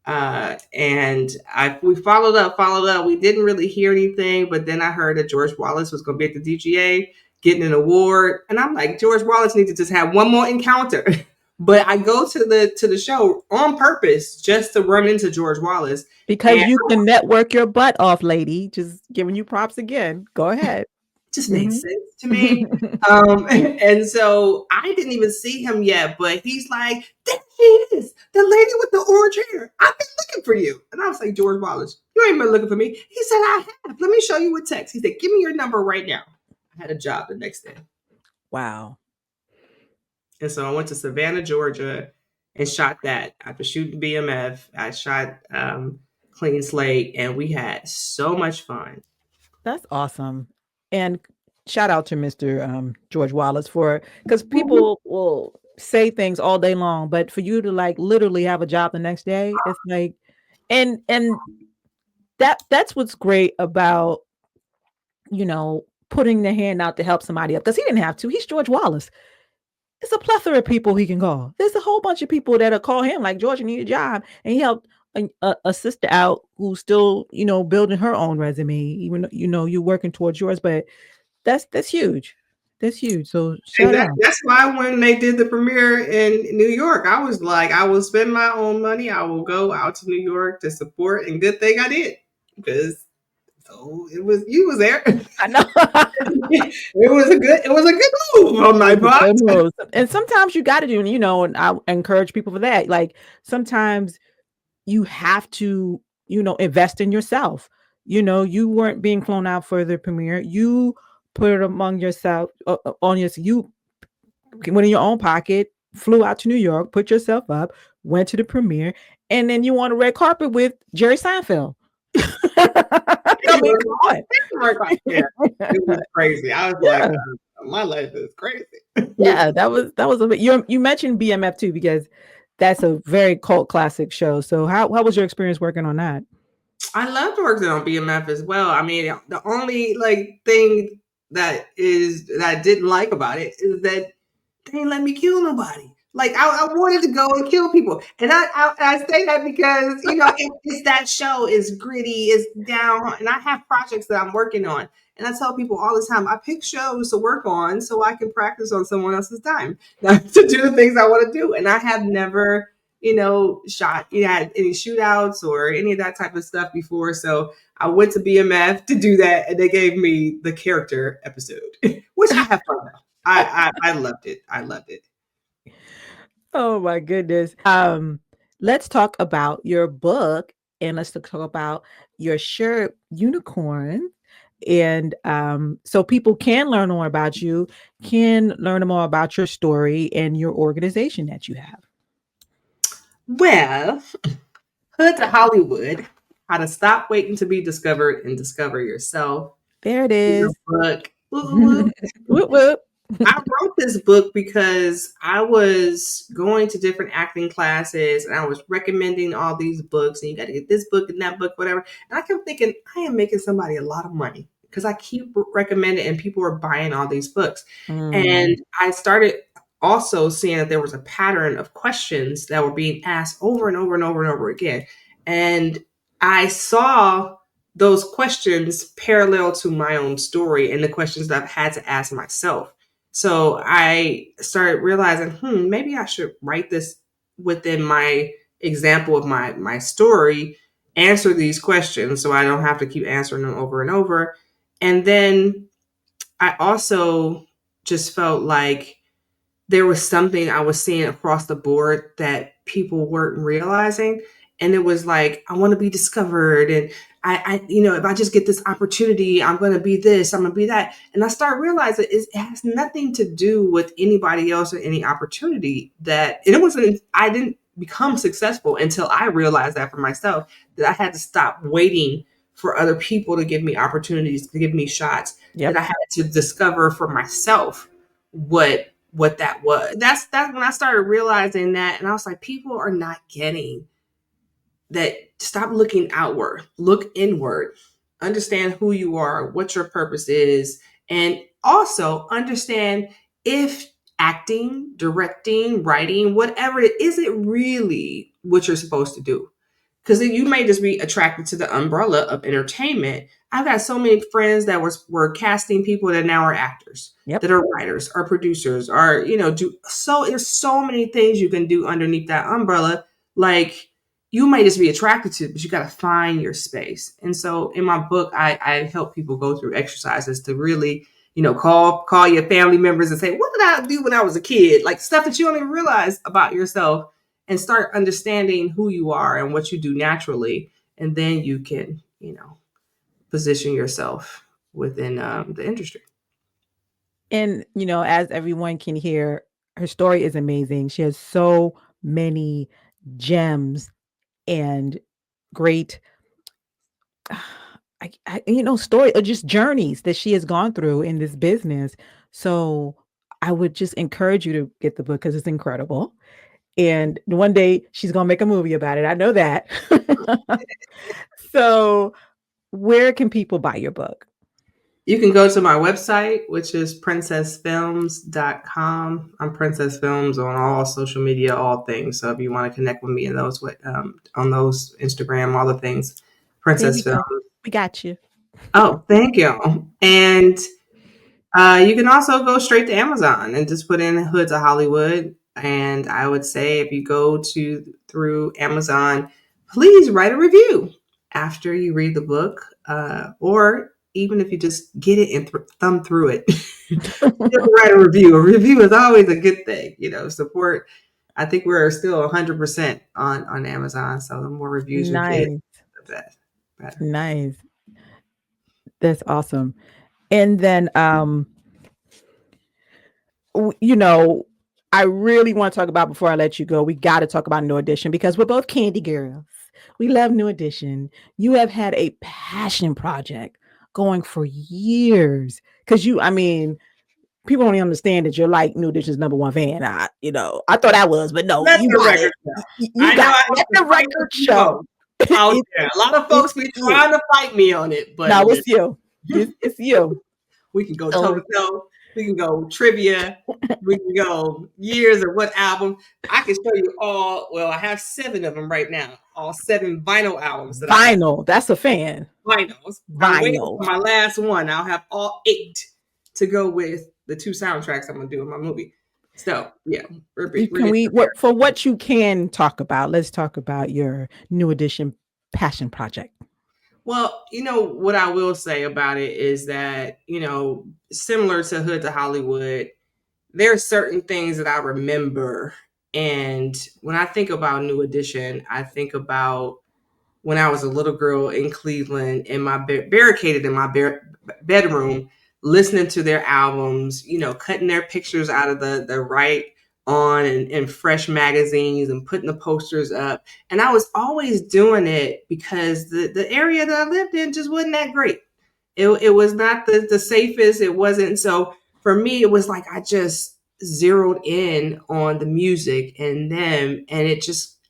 And we followed up. We didn't really hear anything, but then I heard that George Wallace was going to be at the DGA getting an award, and I'm like, George Wallace needs to just have one more encounter. But I go to the show on purpose just to run into George Wallace because you can network your butt off, lady. Just giving you props again. Go ahead. Just made sense to me. And so I didn't even see him yet, but he's like, there she is, the lady with the orange hair. I've been looking for you. And I was like, George Wallace, you ain't been looking for me. He said, I have. Let me show you a text. He said, give me your number right now. I had a job the next day. Wow. And so I went to Savannah, Georgia and shot that. After shooting BMF, I shot Clean Slate and we had so much fun. That's awesome. And shout out to Mr. George Wallace because people will say things all day long, but for you to like literally have a job the next day, it's like, and that's what's great about, putting the hand out to help somebody up because he didn't have to. He's George Wallace. It's a plethora of people he can call. There's a whole bunch of people that'll call him like, George, you need a job, and he helped a sister out who's still, building her own resume, even though, you're working towards yours. But that's huge. That's huge. So that's why when they did the premiere in New York, I was like, I will spend my own money. I will go out to New York to support, and good thing I did because you was there. I know. it was a good move on my part. And sometimes you got to do, and I encourage people for that. Like sometimes you have to, invest in yourself. You weren't being flown out for the premiere. You put it among yourself you went in your own pocket, flew out to New York, put yourself up, went to the premiere, and then you on a red carpet with Jerry Seinfeld. I mean, yeah, it was crazy. I was like, my life is crazy. Yeah, that was a bit. You mentioned BMF too because that's a very cult classic show. So how was your experience working on that? I loved working on BMF as well. I mean, the only thing that I didn't like about it is that they didn't let me kill nobody. Like I wanted to go and kill people, and I say that because it's that show is gritty, it's down, and I have projects that I'm working on, and I tell people all the time I pick shows to work on so I can practice on someone else's time to do the things I want to do, and I have never shot had any shootouts or any of that type of stuff before, so I went to BMF to do that, and they gave me the character episode, which I have fun with. I loved it. I loved it. Oh my goodness. Let's talk about your book and let's talk about your shirt, Unicorn. And so people can learn more about you, can learn more about your story and your organization that you have. Well, Hood to Hollywood, How to Stop Waiting to Be Discovered and Discover Yourself. There it is. Book. Whoop, whoop. I wrote this book because I was going to different acting classes and I was recommending all these books and you got to get this book and that book, whatever. And I kept thinking, I am making somebody a lot of money because I keep recommending and people are buying all these books. And I started also seeing that there was a pattern of questions that were being asked over and over and over and over again. And I saw those questions parallel to my own story and the questions that I've had to ask myself. So I started realizing, maybe I should write this within my example of my story, answer these questions so I don't have to keep answering them over and over. And then I also just felt like there was something I was seeing across the board that people weren't realizing. And it was like, I want to be discovered. And I if I just get this opportunity, I'm going to be this, I'm going to be that. And I started realizing it has nothing to do with anybody else or any opportunity I didn't become successful until I realized that for myself, that I had to stop waiting for other people to give me opportunities, to give me shots, that I had to discover for myself what what that was. That's when I started realizing that, and I was like, people are not getting that. Stop looking outward, look inward, understand who you are, what your purpose is, and also understand if acting, directing, writing, whatever it is, it really what you're supposed to do? Because you may just be attracted to the umbrella of entertainment. I've got so many friends that were casting people that now are actors, Yep. that are writers, or producers, or do so. There's so many things you can do underneath that umbrella. Like, you might just be attracted to, but you got to find your space. And so in my book, I help people go through exercises to really, call your family members and say, what did I do when I was a kid? Like, stuff that you don't even realize about yourself, and start understanding who you are and what you do naturally. And then you can, position yourself within the industry. And, as everyone can hear, her story is amazing. She has so many gems and great, story or just journeys that she has gone through in this business. So I would just encourage you to get the book because it's incredible. And one day she's going to make a movie about it. I know that. So where can people buy your book? You can go to my website, which is princessfilms.com. I'm Princess Films on all social media, all things. So if you want to connect with me in those on those Instagram, all the things, Princess Films. We got you. Oh, thank you. And you can also go straight to Amazon and just put in Hoods of Hollywood. And I would say if you go through Amazon, please write a review after you read the book, or even if you just get it and thumb through it. Write a review. A review is always a good thing. Support. I think we're still 100% on Amazon. So the more reviews we get, the better. Nice. That's awesome. And then, I really want to talk about, before I let you go, we got to talk about New Edition, because we're both candy girls. We love New Edition. You have had a passion project going for years, because people don't even understand that you're like New Edition's #1 fan. I thought I was, but no, Let you the got record it. You got Let the record show. Out there. A lot of folks be trying to fight me on it, but no, it's you. It's you. We can go toe to toe. We can go trivia. We can go years of what album. I can show you all. Well, I have 7 of them right now. All 7 vinyl albums. Vinyl. That's a fan. Vinyls. I'm waiting for my last one. I'll have all 8 to go with the 2 soundtracks I'm going to do in my movie. So, yeah. For what you can talk about, let's talk about your New Edition passion project. Well, what I will say about it is that, similar to Hood to Hollywood, there are certain things that I remember. And when I think about New Edition, I think about when I was a little girl in Cleveland, in my barricaded in my bedroom, listening to their albums, cutting their pictures out of the right on and fresh magazines and putting the posters up. And I was always doing it because the area that I lived in just wasn't that great. It was not the safest. It wasn't. So for me, it was like I just zeroed in on the music and them. And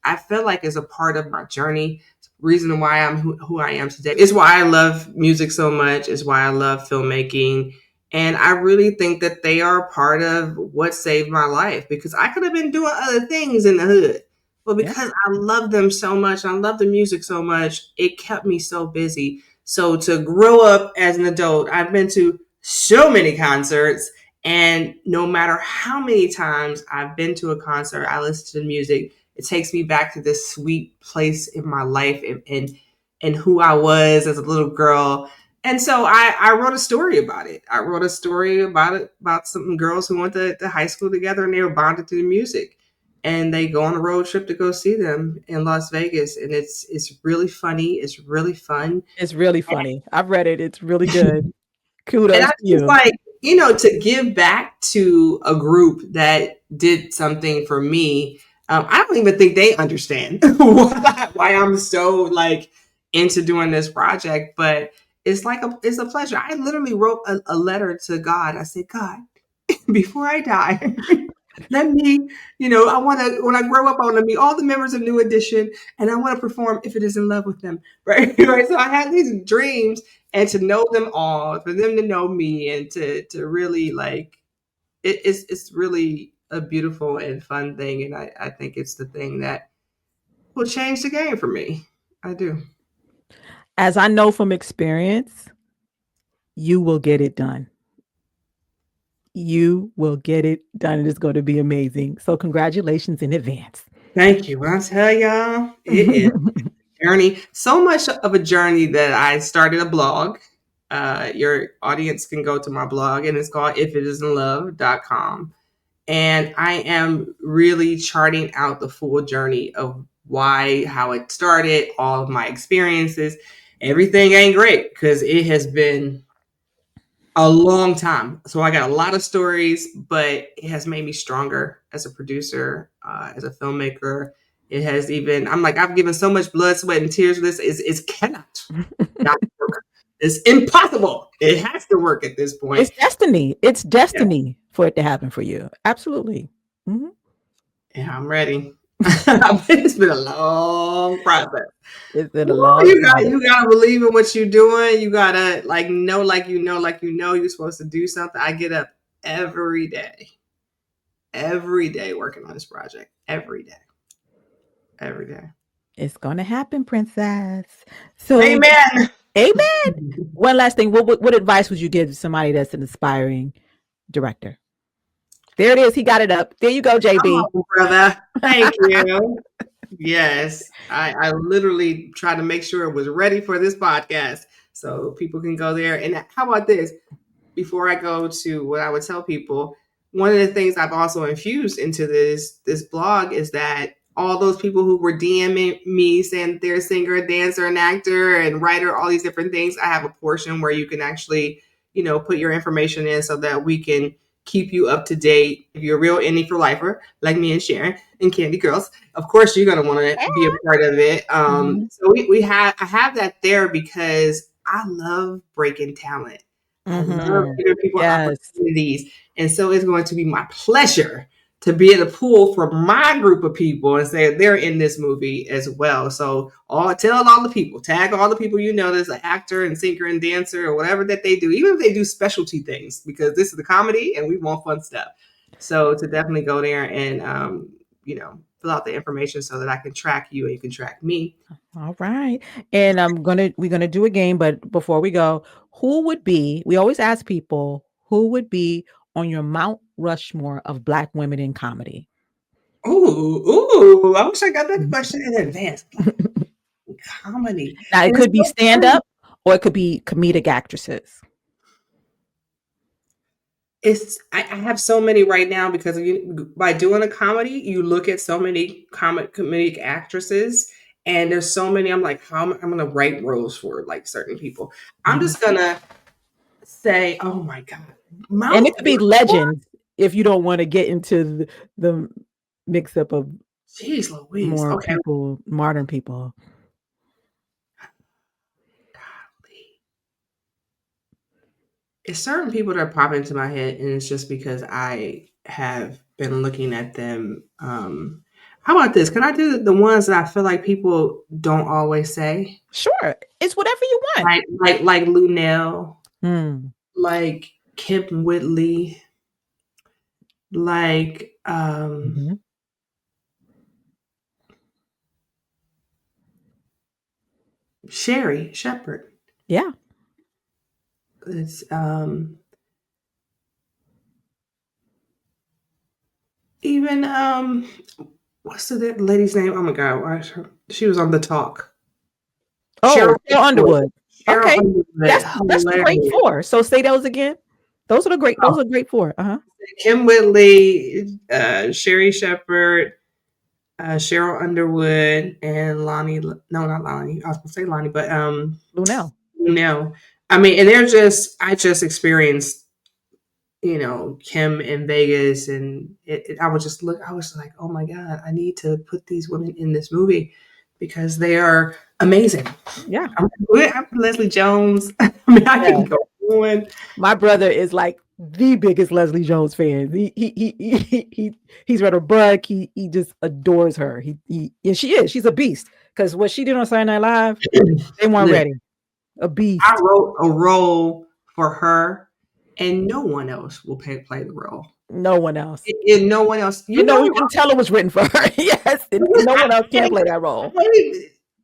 I felt like it's a part of my journey. Reason why I'm who I am today. It's why I love music so much. It's why I love filmmaking. And I really think that they are a part of what saved my life, because I could have been doing other things in the hood. But because I love them so much, I love the music so much, it kept me so busy. So to grow up as an adult, I've been to so many concerts. And no matter how many times I've been to a concert, I listen to music, it takes me back to this sweet place in my life and who I was as a little girl. And so I wrote a story about it. I wrote a story about some girls who went to high school together, and they were bonded to the music. And they go on a road trip to go see them in Las Vegas. And it's really funny. It's really fun. It's really funny. I've read it. It's really good. Kudos and I to you. Like, to give back to a group that did something for me. I don't even think they understand why I'm so into doing this project, but it's a pleasure. I literally wrote a letter to God. I said, God, before I die, let me, I want to, when I grow up, I want to meet all the members of New Edition and I want to perform If It Is in Love with them. Right. Right. So I had these dreams and to know them all, for them to know me and to really it's really a beautiful and fun thing. And I think it's the thing that will change the game for me. I do. As I know from experience, you will get it done. You will get it done. It's going to be amazing. So congratulations in advance. Thank you. When I tell y'all, it is a journey. So much of a journey that I started a blog. Your audience can go to my blog and it's called ifitisinlove.com. And I am really charting out the full journey of how it started, all of my experiences. Everything ain't great because it has been a long time. So I got a lot of stories, but it has made me stronger as a producer, as a filmmaker. It has even, I've given so much blood, sweat, and tears for this. It cannot not work. It's impossible. It has to work at this point. It's destiny. It's destiny for it to happen for you. Absolutely. Mm-hmm. Yeah, I'm ready. It's been a long process. It's been a long you gotta believe in what you're doing. You gotta know you're supposed to do something. I get up every day working on this project. Every day. It's gonna happen, princess. So amen. One last thing. What advice would you give to somebody that's an aspiring director? There it is. He got it up. There you go, JB. Oh, brother. Thank you. Yes. I literally tried to make sure it was ready for this podcast so people can go there. And how about this? Before I go to what I would tell people, one of the things I've also infused into this blog is that all those people who were DMing me saying they're a singer, dancer, an actor, and writer, all these different things, I have a portion where you can actually, put your information in so that we can keep you up to date. If you're a real indie for lifer, like me and Sharon and Candy Girls, of course you're going to want to be a part of it. So I have that there because I love breaking talent. I love giving people opportunities. And so it's going to be my pleasure to be able to pull from my group of people and say they're in this movie as well. So tell all the people, tag all the people that's an actor and singer and dancer or whatever that they do, even if they do specialty things, because this is the comedy and we want fun stuff. So to definitely go there and, fill out the information so that I can track you and you can track me. All right. And we're going to do a game, but before we go, we always ask people, who would be on your Mount Rushmore of Black women in comedy? Ooh, I wish I got that question in advance. Comedy. Now, it could be stand-up or it could be comedic actresses. I have so many right now because by doing a comedy, you look at so many comedic actresses and there's so many. I'm like, how am I going to write roles for certain people? I'm just going to say, oh my God. And it could be legends if you don't want to get into the mix up of more people, modern people. It's certain people that pop into my head, and it's just because I have been looking at them. How about this? Can I do the ones that I feel like people don't always say? Sure. It's whatever you want. Like Lunel, like Kim Whitley, like Sherry Shepherd. Yeah. It's even what's the lady's name? Oh my God, she was on The Talk. Cheryl Underwood. Okay, that's the great four. So say those again. Those are great four. Kim Whitley, Sherry Shepherd, Cheryl Underwood, and Lonnie. No, not Lonnie. I was going to say Lonnie, but Lunel. I mean, and I just experienced, Kim in Vegas, and I was like, oh my God, I need to put these women in this movie because they are amazing. Yeah. I'm Leslie Jones. I mean, I can go doing? My brother is like the biggest Leslie Jones fan. He's read her book. He just adores her. And she is. She's a beast. Because what she did on Saturday Night Live, they weren't ready. A beast. I wrote a role for her, and no one else will play the role. No one else. And no one else. You know, we can tell it was written for her. Yes. And no one else can play that role.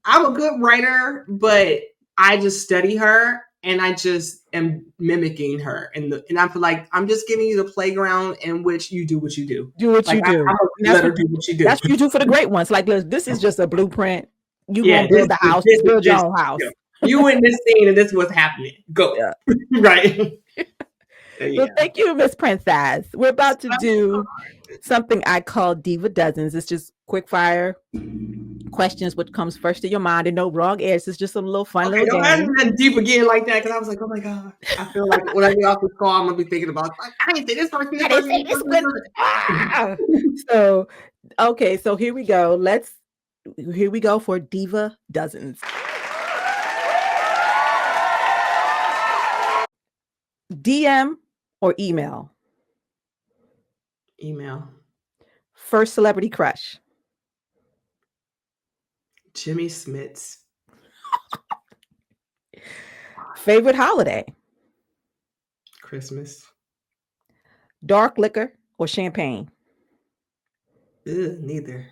I'm a good writer, but I just study her and I just am mimicking her. And I feel like I'm just giving you the playground in which you do what you do. Do what you do. Let her do what you do. That's what you do for the great ones. Like, this is just a blueprint. You gonna build the house. Just build your own house. You in this scene and this is what's happening. Go. Yeah. Right. Well, thank you, Miss Princess. We're about to do something I call Diva Dozens. It's just quick fire questions, what comes first to your mind, and no wrong answers. It's just a little fun little game. I didn't deep again like that because I was like, oh my God. I feel like when I get off this call, I'm gonna be thinking about I didn't say this person. I didn't say this person. So, okay, so here we go. Here we go for Diva Dozens. DM or email? Email. First celebrity crush? Jimmy Smits. Favorite holiday? Christmas. Dark liquor or champagne? Neither.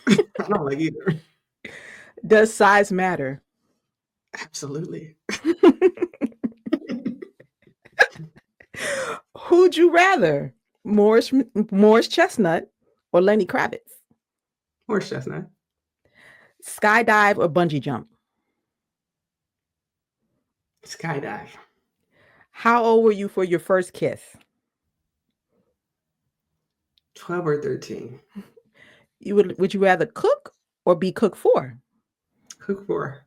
I don't like either. Does size matter? Absolutely. Who'd you rather? Morris Chestnut or Lenny Kravitz? Morris Chestnut. Skydive or bungee jump? Skydive. How old were you for your first kiss? 12 or 13. Would you rather cook or be cooked for? Cook for.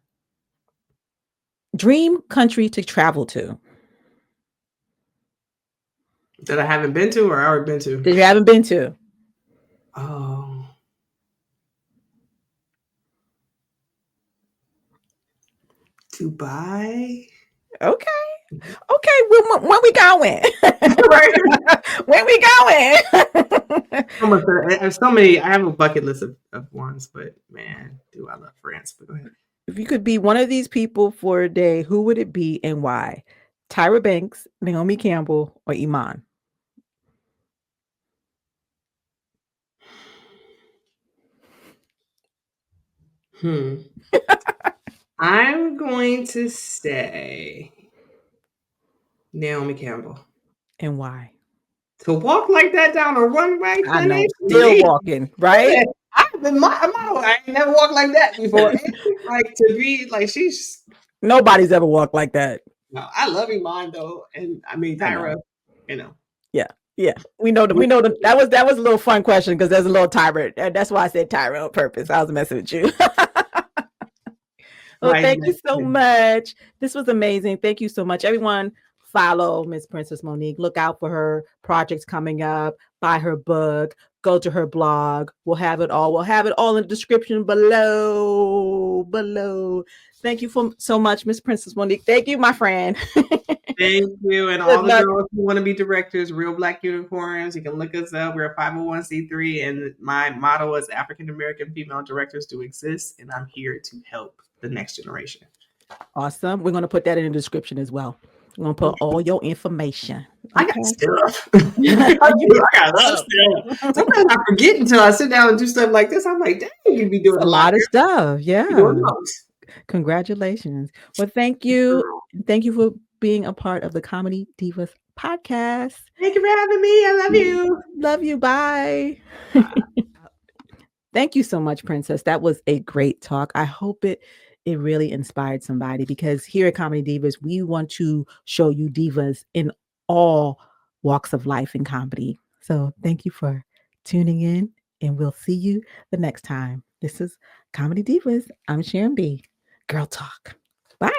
Dream country to travel to? That I haven't been to or I already been to? That you haven't been to? Oh. Dubai. Okay. When we going? When we going? There's so many. I have a bucket list of ones, but man, do I love France. But go ahead. If you could be one of these people for a day, who would it be and why? Tyra Banks, Naomi Campbell, or Iman? I'm going to say Naomi Campbell. And why? To walk like that down a runway, I know, still walking, right? I've been I ain't never walked like that before. Like to be like she's nobody's ever walked like that. No, I love Iman though, and I mean Tyra, you know. Yeah. We know that was a little fun question because there's a little Tyra. That's why I said Tyra on purpose. I was messing with you. Well, thank you so much. This was amazing. Thank you so much, everyone. Follow Miss Princess Monique. Look out for her projects coming up. Buy her book. Go to her blog. We'll have it all. We'll have it all in the description below. Thank you so much, Miss Princess Monique. Thank you, my friend. Thank you. And all the girls who want to be directors, Real Black Unicorns, you can look us up. We're a 501c3. And my motto is African American female directors do exist. And I'm here to help the next generation. Awesome. We're going to put that in the description as well. I'm going to put all your information. I got stuff. I got stuff. Sometimes I forget until I sit down and do stuff like this. I'm like, dang, you'd be doing a lot of stuff. Yeah. most. Congratulations. Well, thank you. Thank you for being a part of the Comedy Divas podcast. Thank you for having me. I love you. Love you. Bye. Thank you so much, Princess. That was a great talk. I hope it really inspired somebody, because here at Comedy Divas, we want to show you divas in all walks of life in comedy. So thank you for tuning in, and we'll see you the next time. This is Comedy Divas. I'm Sharon B. Girl Talk. Bye.